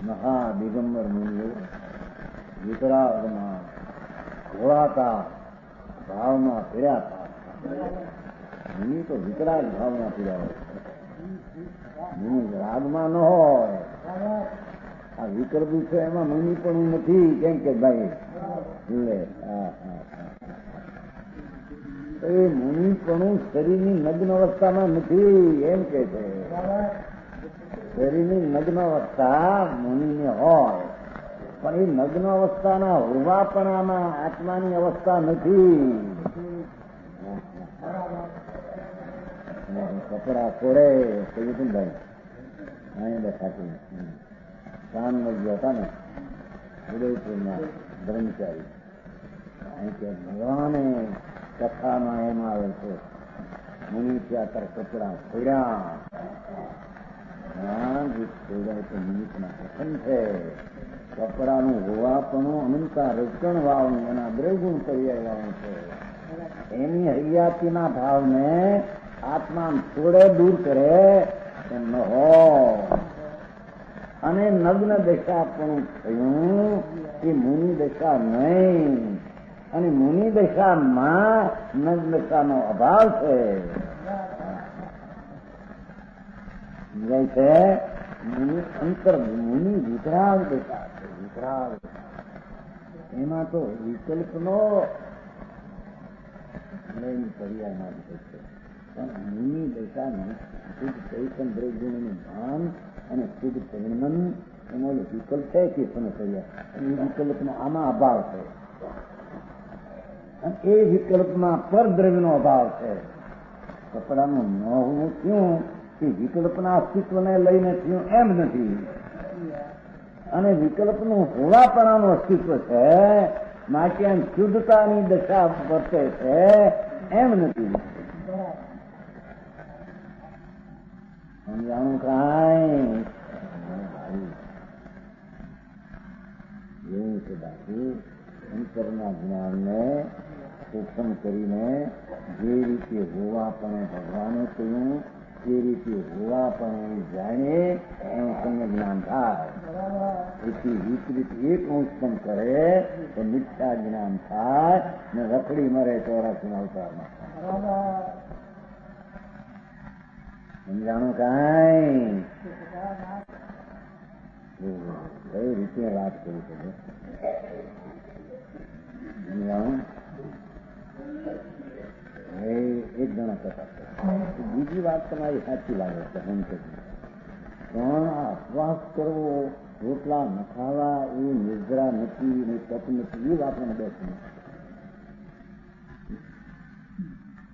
મહાદિગંબર મુનિઓ વિતરાગમાં ઘોળાતા ભાવમાં પીડ્યા હતા. મુનિ તો વિકરાળ ભાવમાં પીડ્યા હોય. મુનિ રાગમાં ન હોય. આ વિકલ્પી છે એમાં મુનિ પણ નથી. કેમ કે ભાઈ એ મુનિ પણ શરીરની નગ્ન અવસ્થામાં નથી એમ કે છે. શરીરની નગ્ન અવસ્થા મુનિને હોય પણ એ નગ્ન અવસ્થાના હોવાપણામાં આત્માની અવસ્થા નથી. કપડા છોડે કહ્યું ભાઈ અહીંયા બેઠાતું કામ લગ્યો હતા ને ઉદયપુરના બ્રહ્મચારી અહીં કે ભગવાને કથામાં એમ આવે છે મુનિ ત્યાં તાર કપડા છોડ્યા તો મુનિતના કથન છે. કપડાનું હોવાપણું અનંતા રચણ વાવનું એના દ્રવગુણ પર્યાયવાનું છે. એની હૈયાતીના ભાવને આત્મા છોડે દૂર કરે એમ ન હોય. અને નગ્ન દશા પણ થયું એ મુનિ દશા નહીં. અને મુનિ દશામાં નગ્ન દશાનો અભાવ છે. છે મુનિ અંતર મુનિ વિતરાગ દશા છે. વિતરાગ એમાં તો વિકલ્પનો પર્યાયમાં છે. પણ મુનિ દશા શુદ્ધ ચૈતન દ્રવ્યનું ભાન અને શુદ્ધ પરિણમન એનો વિકલ્પ છે કે સમસ્યા એ વિકલ્પનો આમાં અભાવ છે. અને એ વિકલ્પમાં પરદ્રવ્યનો અભાવ છે. કપડાનું ન હોવું થયું કે વિકલ્પના અસ્તિત્વને લઈને થયું એમ નથી. અને વિકલ્પનું હોવાપણાનું અસ્તિત્વ છે માટે એમ શુદ્ધતાની દશા વર્તે છે એમ નથી. સમજાણું કાંઈ એવું છે. બાકી અંતરના જ્ઞાનને સૂક્ષ્મ કરીને જે રીતે હોવાપણે ભગવાને કહ્યું એ રીતે હોવાપણે જાણે એનું સંગ જ્ઞાન થાય. એથી વિપરીત એક અંશ પણ કરે તો મિથ્યા જ્ઞાન થાય ને રખડી મરે 84 અવતારમાં. સમજાણું કાંઈ કઈ રીતે વાત કરી શકે? એક જણા કહેતા બીજી વાત તમારી સાચી લાગે છે. પણ આ અપવાસ કરવો, રોટલા ન ખાવા, એ નિદ્રા નથી ને તપ નથી, એ વાત મને બેસી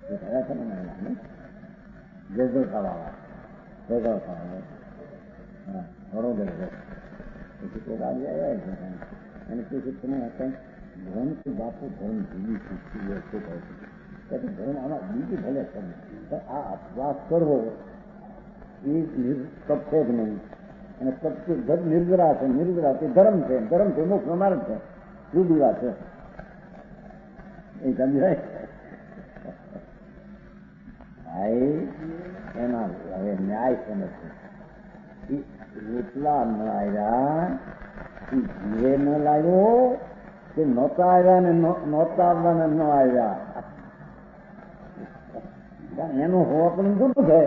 થયા છે ને જજો ખાવા ભેગા ખાવા વડોદરા પછી કોઈ રાજ્ય આવ્યા છે અને પછી તમે કંઈક ધર્મથી બાપુ ધર્મ જીવી શીખી શું કહે છે ધર્મ આમાં બીજી ભલે છે પણ આ અપવાસ કરવો એ તપ છે જ નહીં. અને તપ નિર્જરા છે. નિર્જરા તે ધર્મ છે. ધર્મ છે મોક્ષનો માર્ગ છે. જુદી વાત છે. એ સમજાય એના હવે ન્યાય સમજશે. રોટલા ન આવ્યા જીવે ન લાવ્યો કે નહોતા આવ્યા ને નહોતા આવવાના ન આવ્યા એનું હોવાનું જુદું છે.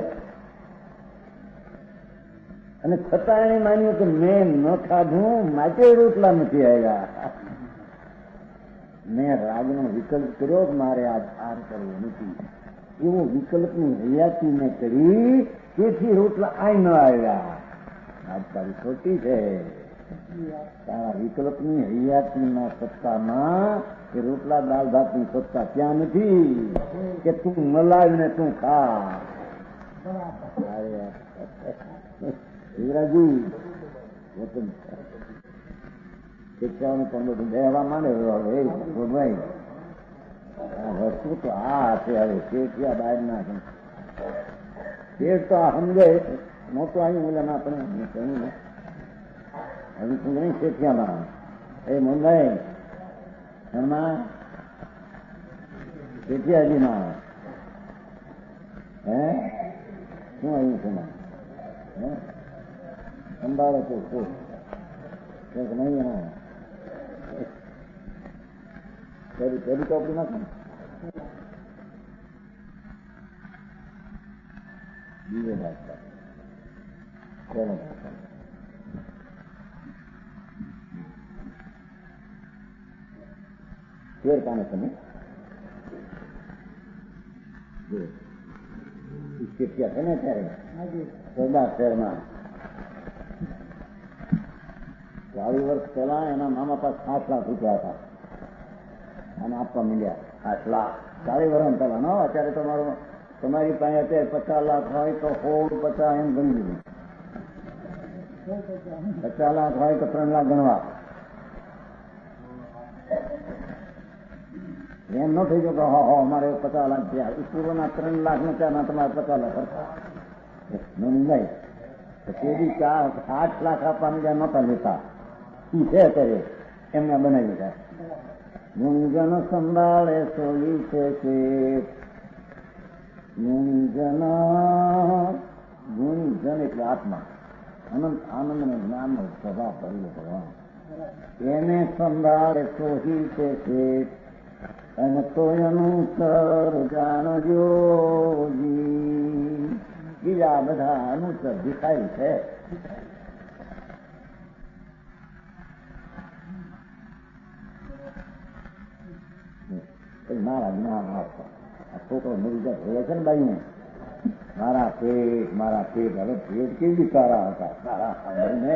અને છતાં એને માન્યું કે મેં ન ખાધું માટે રોટલા નથી આવ્યા. મેં રાગનો વિકલ્પ કર્યો કે મારે આર કરવો નથી. એવો વિકલ્પની હૈયાતી મેં કરી તેથી રોટલા આય ન આવ્યા. આજ તારી ખોટી છે. તારા વિકલ્પની હૈયાતીના સત્તામાં કે રોટલા દાળ ભાતની સત્તા ત્યાં નથી કે તું ન લાવીને તું ખા. શિવરાજી શિક્ષાનું પણ બધું બેહવા માંડે ભાઈ વસ્તુ તો આ છે. હવે શેઠિયા બહાર ના શેઠ તો આ સમજે મોટું આવ્યું બોલે ના પણ કહ્યું ને હવે શું નહીં શેઠિયામાં એ મુંબઈ એમાં શેઠિયાજીમાં હે શું આવ્યું છે હે સંભાળે છે શું નહીં એનો પેલી ચોપડી નાખો બીજો ભાગ પહેલો ભાગ શેર કાને તમે શીખ્યા છે ને ત્યારે સરદાર શહેરમાં 40 વર્ષ પહેલા એના મામા પાસે 8 લાખ રૂપિયા હતા અને આપવા માંડ્યા 8 લાખ 40 વર્ષ પહેલા નો. અત્યારે તમારી પાસે અત્યારે 50 લાખ હોય તો 50 એમ ગણી દીધું. 50 લાખ હોય તો 3 લાખ ગણવા. એમ ન થઈ ગયો કે અમારે 50 લાખ થયા. પૂર્વના 3 લાખ ને ત્યાંના તમારે 50 લાખ હતા નહીં. તે બી 8 લાખ આપવાની જ્યાં નહોતા લેતા શું છે અત્યારે એમને બનાવી દીધા. ગુંજન સંભાળે સોલી છે ગુંજન. ગુંજન એટલે આત્મા અનંત આનંદ ને જ્ઞાન નો સ્વભાવ કરેલો ભગવાન એને સંભાળે સોહી છે અને તો એનું સર જાણજો. બીજા બધા અનુસર દેખાય છે. મારા જ્ઞાન આપવા આ છોકરો મરી જાય હોય છે ને બાઈને મારા પેટ હવે પેટ કેવી સારા હતા સારા સાંભળીને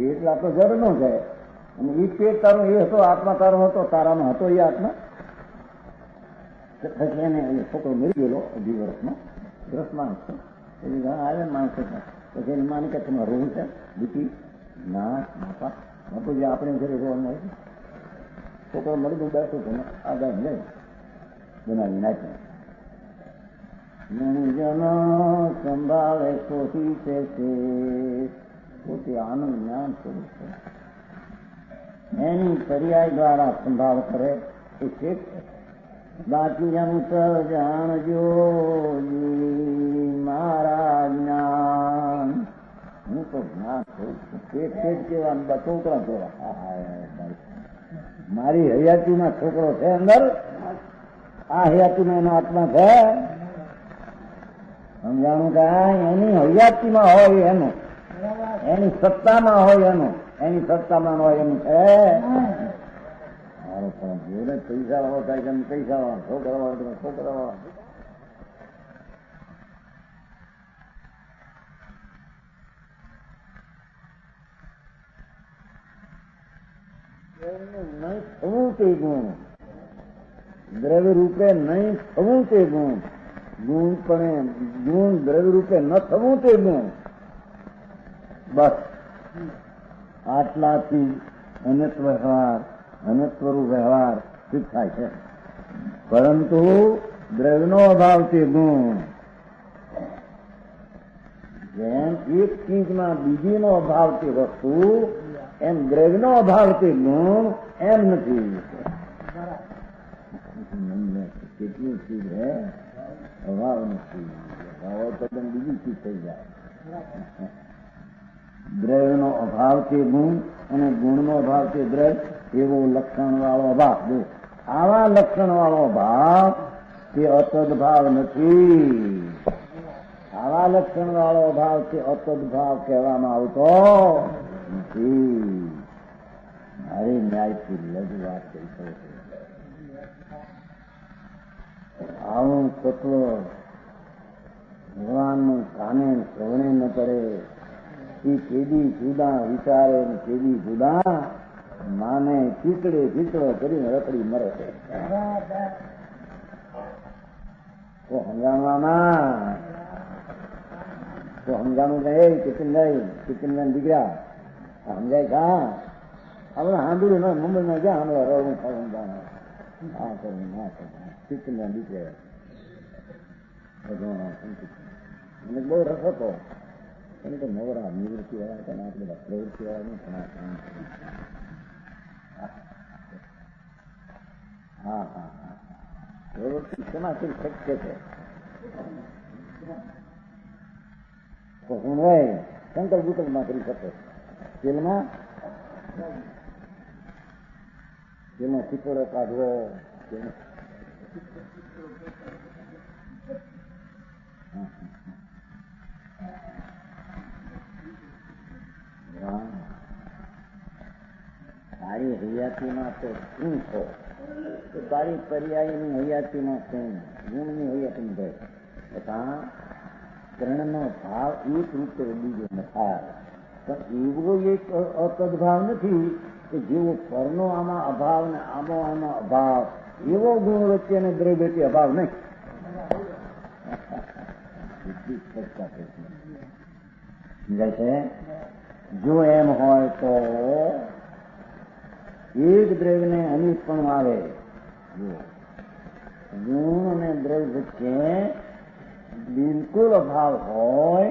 એટલા તો જર નો જાય. અને એ પેટ તારો એ હતો આત્મા તારો હતો તારાનો હતો એ આત્મા. પછી એને છોકરો મરી ગયેલો 18 વર્ષનો 10 માણસ છે એવી ઘણા આવે માણસો. પછી એની માની કે તમે રોવું છે દીકરી ના બાપા બાપુ જે આપણે ઘરે રોવાનું હોય છોકરો મળી ગયું બેઠું તમે આગળ લઈ બનાવી નાખ્યું. જન સંભાળે સોથી છે પોતે આનંદ જ્ઞાન સ્વરૂપ છે. એની પર્યાય દ્વારા સંભાળ કરે એ છે. બાકી અનુસર જાણજો મારા જ્ઞાન. હું તો જ્ઞાન સ્વરૂપ છું. પેટ કેવા છોકરા કેવા મારી હયાતીમાં છોકરો છે અંદર. આ હયાતીમાં એનો આત્મા છે. સમજાણું કે એની હયાતીમાં હોય એનું એની સત્તામાં હોય એનું એની સત્તામાં હોય એનું છે. મારો પણ જોડે પૈસા વાળો થાય છે પૈસા વાળો છોકરા વાળો છોકરા વાળો. નહીં થવું તે ગુણ દ્રવ્ય રૂપે નહીં થવું તે ગુણ. ગુણ પણ ગુણ દ્રવ્ય રૂપે ન થવું તે ગુણ. બસ આટલાથી અનત્વરૂપ વ્યવહાર શીખાય છે. પરંતુ દ્રવ્યનો અભાવ તે ગુણ. જેમ એક ચીજમાં બીજીનો અભાવ તે વસ્તુ એમ દ્રવ્યનો અભાવ તે ગુણ એમ નથી. કેટલી ચીજ હે અભાવ નથી. અભાવ તો બીજી ચીજ થઈ જાય. દ્રવ્યનો અભાવ તે ગુણ અને ગુણનો અભાવ તે દ્રવ્ય એવો લક્ષણ વાળો ભાવ. આવા લક્ષણ વાળો ભાવ તે અતદ ભાવ નથી. આવા લક્ષણ વાળો ભાવ તે અતદ ભાવ કહેવામાં આવતો નથી. મારે ન્યાયથી લજ વાત કરી શકે. આવું તત્વ ભગવાનનું કાને શ્રવણે ન કરે એ કેદી જુદા વિચારે કેદી જુદા માને ચીકડે ચીકડો કરીને રખડી મરે છે. તો સમજાણવામાં તો સમજાણું કે કિચનભાઈ દીકરા સમજાય કા આપણે સાંભળ્યું ના મુંબઈમાં જ્યાં હમણાં રડવું ખાવું આ કરું ના કરું કિચનભાઈ દીકરા મને બહુ રસ હતો. એને તો નવરા નિવૃત્તિ વાળા હતા આપણે બધા પ્રવૃત્તિ વાળા હા હા હા પ્રવૃત્તિ શેમાંથી શક્ય છે. તો હું હોય શંકર ગુટરમાં કરી શકે. તેલમાં ચીકોડો કાઢવો હા હયાતીમાં તો શું છો? તો તારી પર્યાયની હયાતીમાં શું? ગુણની હયાતી ભય તથા ત્રણનો ભાવ એક રૂપે બીજો ન થાય. પણ એવો એક અતદભાવ નથી કે જેવો પરનો આમાં અભાવ ને આમો આમાં અભાવ, એવો ગુણ વચ્ચે અને દ્રવ્ય વચ્ચે અભાવ નહીં. સમજાય છે? જો એમ હોય તો એક દ્રવ્યને અનેક પણ આવે. ગુણ અને દ્રવ્ય વચ્ચે બિલકુલ અભાવ હોય,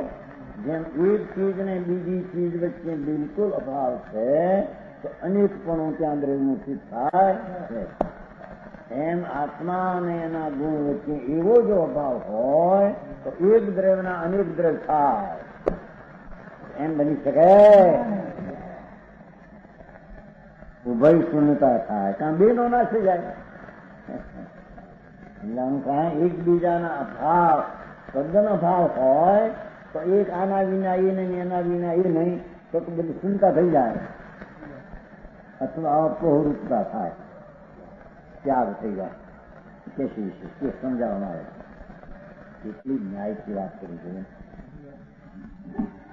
જેમ એક ચીજ ને બીજી ચીજ વચ્ચે બિલકુલ અભાવ છે તો અનેક પણ ત્યાં દ્રવ્યનું સિદ્ધ થાય છે. એમ આત્મા અને એના ગુણ વચ્ચે એવો જો અભાવ હોય તો એક દ્રવ્યના અનેક દ્રવ્ય થાય. એમ બની શકે? ઉભય શૂન્યતા થાય, ત્યાં બે નો ના થઈ જાય. એકબીજાના અભાવ, તદ્દન અભાવ હોય તો એક આના વિના એ નહીં, એના વિના એ નહીં, તો બધી શૂન્યતા થઈ જાય અથવા અપહૃતતા થાય, ત્યાગ થઈ જાય. કે સમજાવવામાં આવે કેટલી ન્યાયથી વાત કરી છે.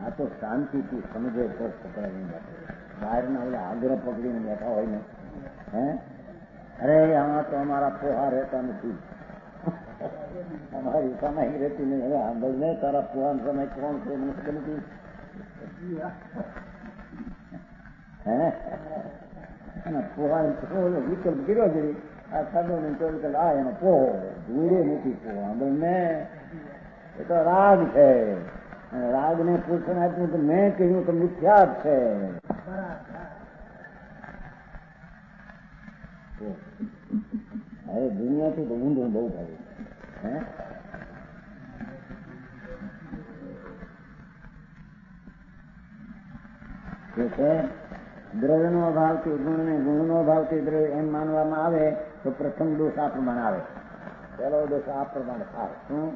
આ તો શાંતિથી સમજે તો પકડાવીને બેઠો. બહારના ઓલા આગ્રહ પકડીને બેઠા હોય ને, હે અરે આમાં તો અમારા પોહા રહેતા નથી, અમારી કમાઈ રહેતી નહીં. હવે આંબળ ને તારા પોહાનો સમય કોણ છે મને ખબર નથી. હે પોહા વિકલ્પ કર્યો છે આ સાદો ને ચોવીસ કલાક આ એનો પોહો ધૂળે નથી. પોહો આંબળ ને એ તો રાગ છે. રાગ ને પૂછણ આપ્યું તો મેં કહ્યું તો મિથ્યા જ છે. હવે દુનિયાથી તો ઊંધું બહુ ભાવ્યું. હે દ્રવ્ય નો અભાવથી ગુણ ને ગુણ નો અભાવથી દ્રવ્ય એમ માનવામાં આવે તો પ્રથમ દોષ આ પ્રમાણે આવે. પહેલો દોષ આ પ્રમાણે થાય. શું?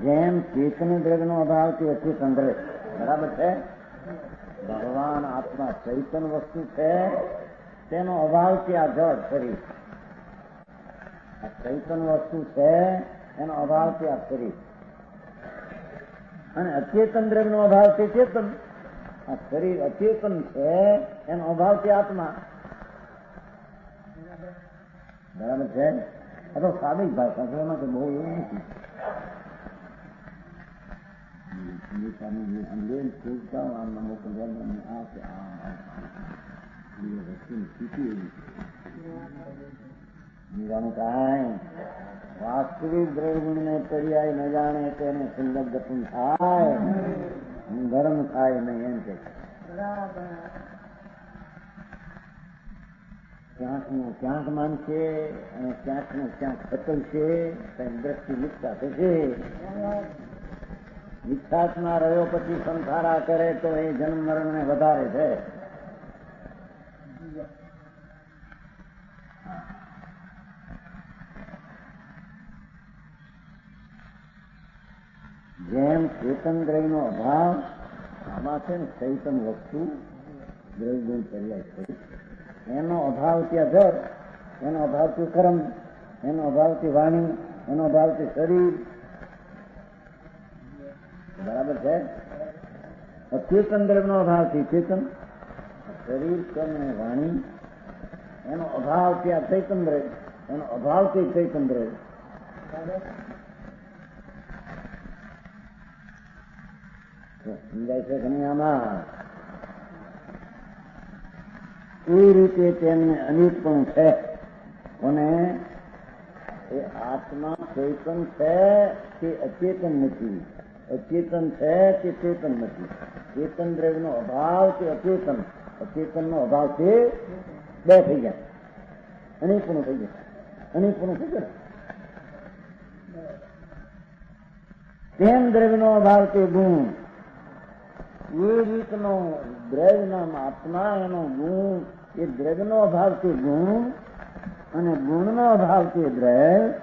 જેમ ચેતન દ્રવ્ય નો અભાવથી અચેતન દ્રવ્ય. બરાબર છે? ભગવાન આત્મા ચૈતન વસ્તુ છે, તેનો અભાવથી આ જળ શરીર. આ ચૈતન વસ્તુ છે એનો અભાવથી આ શરીર. અને અચેતન દ્રવ્ય નો અભાવથી ચેતન. આ શરીર અચેતન છે એનો અભાવથી આત્મા. બરાબર છે? આ તો સાદી ભાષા છે, એમાં તો બહુ એવું નથી. વાસ્તવિક દ્રવ્ય ને પર્યાય ન જાણે તેને સંલગ્ન થાય, ધર્મ થાય નહીં. એમ કે ક્યાંક નું ક્યાંક માનશે અને ક્યાંક નું ક્યાંક બદલશે, દ્રષ્ટિ મિથ્યા થશે. મિથ્યાત્મા રહ્યો પછી સંસારા કરે તો એ જન્મ મરણ ને વધારે છે. જેમ ચેતન દ્રવ્ય નો અભાવ આમાં છે ને, ચૈતન વસ્તુ દ્રવ્ય પર્યાય એનો અભાવ ત્યાં જળ, એનો અભાવથી કર્મ, એનો અભાવથી વાણી, એનો અભાવથી શરીર. બરાબર છે? અચેતન દ્રવ્ય નો અભાવથી ચેતન, શરીર, કર્મ અને વાણી, એનો અભાવ ત્યાં ચૈતન દ્રવ્ય, એનો અભાવથી ચૈતન દ્રવ્ય. સમજાય છે કે નહીં? આમાં એ રીતે તેમને અનેક પણ છે. અને એ આત્મા ચેતન છે તે અચેતન નથી, અચેતન છે તે ચેતન નથી. ચેતન દ્રવ્ય નો અભાવ તે અચેતન, અચેતન નો અભાવ તે બે થઈ જાય, અનેકપણું થઈ જાય, અનેકપણું થઈ જાય. તેમ દ્રવ્ય નો અભાવ તે ગુણ. એ રીતનો દ્રવ્ય નામ આત્મા, એનો ગુણ, એ દ્રવ્ય નો અભાવ તે ગુણ અને ગુણ નો અભાવ તે દ્રવ્ય.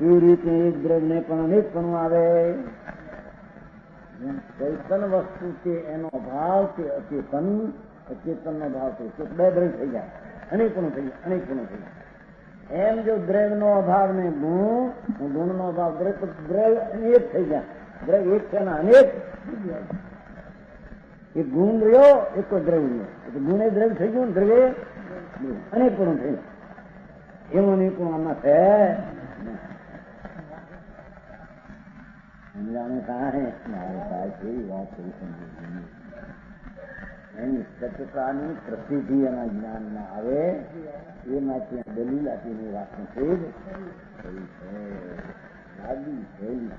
એ રીતે એક દ્રવ્ય ને પણ અનેકપણું આવે. ચૈતન વસ્તુ છે એનો અભાવ તે અચેતન, અચેતન નો ભાવ તે બે દ્રવ્ય થઈ જાય. અનેકપણું થઈ જાય, અનેકપણું થઈ જાય. એમ જો દ્રવ્યનો અભાવ ને ગુણનો અભાવ, દ્રવ્ય એક થઈ ગયા. દ્રવ્ય એક છે ને અનેક. એક ગુણ રહ્યો, એક કોઈ દ્રવ્ય રહ્યો. એટલે ગુણ એ દ્રવ્ય થઈ ગયું, દ્રવ્ય અનેકપણું થઈ ગયું. એવું અનેકપણું આમાં છે. સમજાણું કાંઈ મારે સાહેબ એવી વાત કરી સમજી એની સત્યતાની પ્રસિદ્ધિ એના જ્ઞાનમાં આવે એ માટે દલીલ આપીને વાત નથી જ થઈ છે. લાગી થયેલી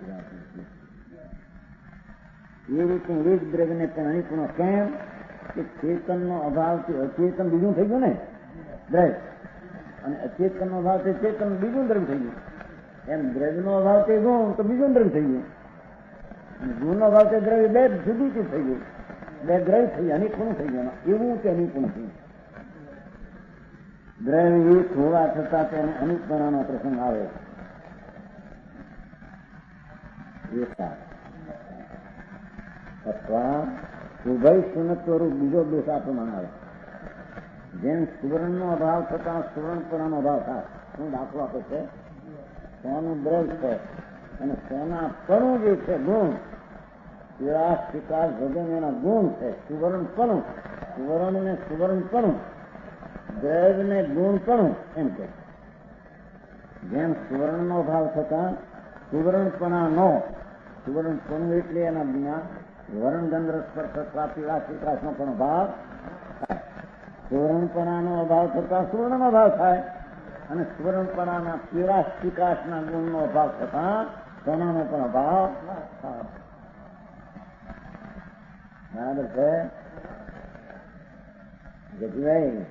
એ રીતે એક દ્રવ્યને પણ અનિપૂર્ણ કેમ કે ચેતનનો અભાવથી અચેતન બીજું થઈ ગયું ને દ્રવ્ય, અને અચેતનનો અભાવથી ચેતન બીજું દ્રવ્ય થઈ ગયું. એમ દ્રવ્યનો અભાવ તે ગુણ તો બીજું દ્રવ્ય થઈ ગયું, અને ગુણનો અભાવ તે દ્રવ્ય બે જુદી થઈ ગયું. બે દ્રવ્ય થઈ ગયા, અનિપૂર્ણ થઈ ગયા. એવું કે અનિપૂર્ણ થયું. દ્રવ્ય એક હોવા છતાં તેને અનુપૂર્ણનો પ્રસંગ આવે. અથવા ઉભય શૂન્યત્વરૂપ બીજો દોષ આ પ્રમાણે આવે. જેમ સુવર્ણનો અભાવ થતાં સુવર્ણપણાનો અભાવ થાય. શું દાખલો આપે છે? સોનું દ્રવ્ય છે અને સોનાપણું જે છે ગુણ, વિરાશ વિકાસ ભજન એના ગુણ છે. સુવર્ણપણું, સુવર્ણ ને સુવર્ણપણું, દ્રવ્ય ને ગુણપણું એમ કે. જેમ સુવર્ણનો ભાવ થતાં સુવર્ણપણાનો, સુવર્ણપણું એટલે એના જ્ઞાન વર્ણ ગંધ સ્પર્શ વિરાશ વિકાસનો પણ ભાવ થાય. સુવર્ણપણાનો અભાવ થતાં સુવર્ણનો ભાવ થાય, અને સુવર્ણપણાના વિરાશ વિકાસના ગુણનો અભાવ થતાં સોનાનો પણ અભાવ થાય. બરાબર છે? જગભાઈ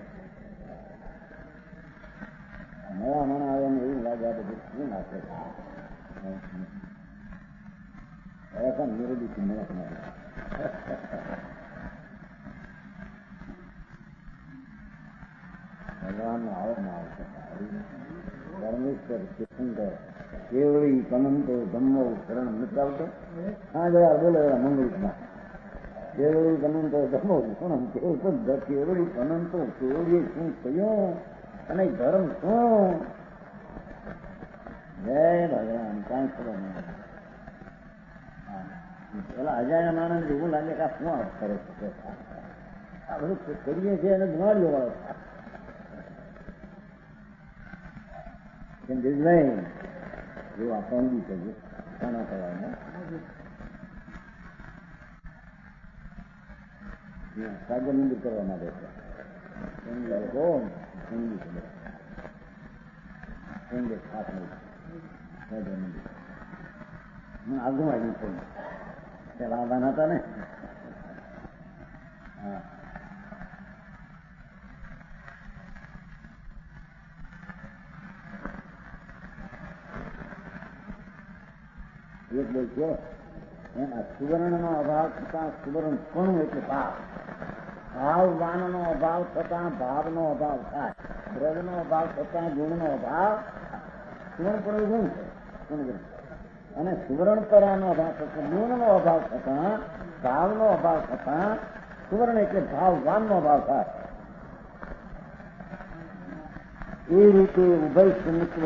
નવા મણ આવે ને એવું લાગે આ બધું શું નાખે છે નિરોધી મળે ભગવાન આવો ના આવશે. પરમેશ્વર સુંદર કેવળી કનંતો ધમ્મો શરણ નથી આવતો. હા જવા બોલે એવા મંગળમાં કેવળી અનંતો ધર્મો ગુણ કેવળી અનંતો કેવળી શું થયું અને ધર્મ શું? જય ભગવાન. કાંઈ ખબર નહીં. પેલા અજાણ્યા માણસ એવું લાગે કે આ શું અર્થ કરે છે? આ બધું કરીએ છીએ અને ધુમાડીઓ વાળો દિલભાઈ એવું આપણું કહીએ ઘણા કહેવાય સાગર મંદિર કરવા માટે છે. આગળ આવ્યું છે પેલા આવવાના હતા ને. હા એક બોલશો એમ આ સુવર્ણનો અભાવ થતાં સુવર્ણપણું એટલે ભાવ, ભાવવાનનો અભાવ થતાં ભાવનો અભાવ થાય. દ્રવ્યનો અભાવ થતાં ગુણનો અભાવ. સુવર્ણપણું ગુણ છે, અને સુવર્ણપરાનો અભાવ થતાં ગુણનો અભાવ થતાં ભાવનો અભાવ થતાં સુવર્ણ એટલે ભાવવાનનો અભાવ થાય. એ રીતે ઉભય સુમિત્વ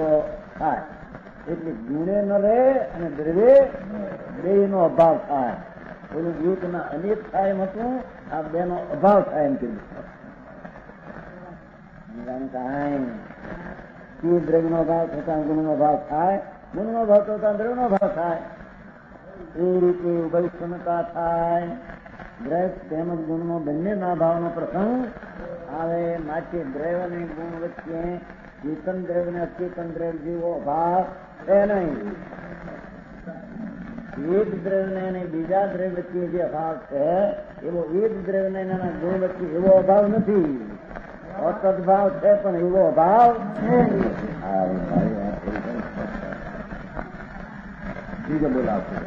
થાય. એટલે ગુણે ન રહે અને દ્રવ્ય બે નો અભાવ થાય. પેલું એકના અનેક થાય એમ હતું, આ બે નો અભાવ થાય એમ કીધું. દ્રવ્ય નો અભાવ થતા ગુણ નો ભાવ થાય, ગુણ નો ભાવ થતા દ્રવ્ય નો ભાવ થાય. એ રીતે ઉભય ક્ષમતા થાય. દ્રવ્ય તેમજ ગુણ નો બંનેના ભાવનો પ્રસંગ આવે. માટે દ્રવ્ય અને ગુણ વચ્ચે ચેતન દ્રવ્ય ને અચેતન દ્રવ્ય જેવો અભાવ છે નહીં. એક દ્રવ્ય અને બીજા દ્રવ્ય વચ્ચે જે અભાવ છે એવો એક દ્રવ્ય ને એના ગુણ વચ્ચે એવો અભાવ નથી. અસદભાવ છે પણ એવો અભાવ બીજો બોલાવશે.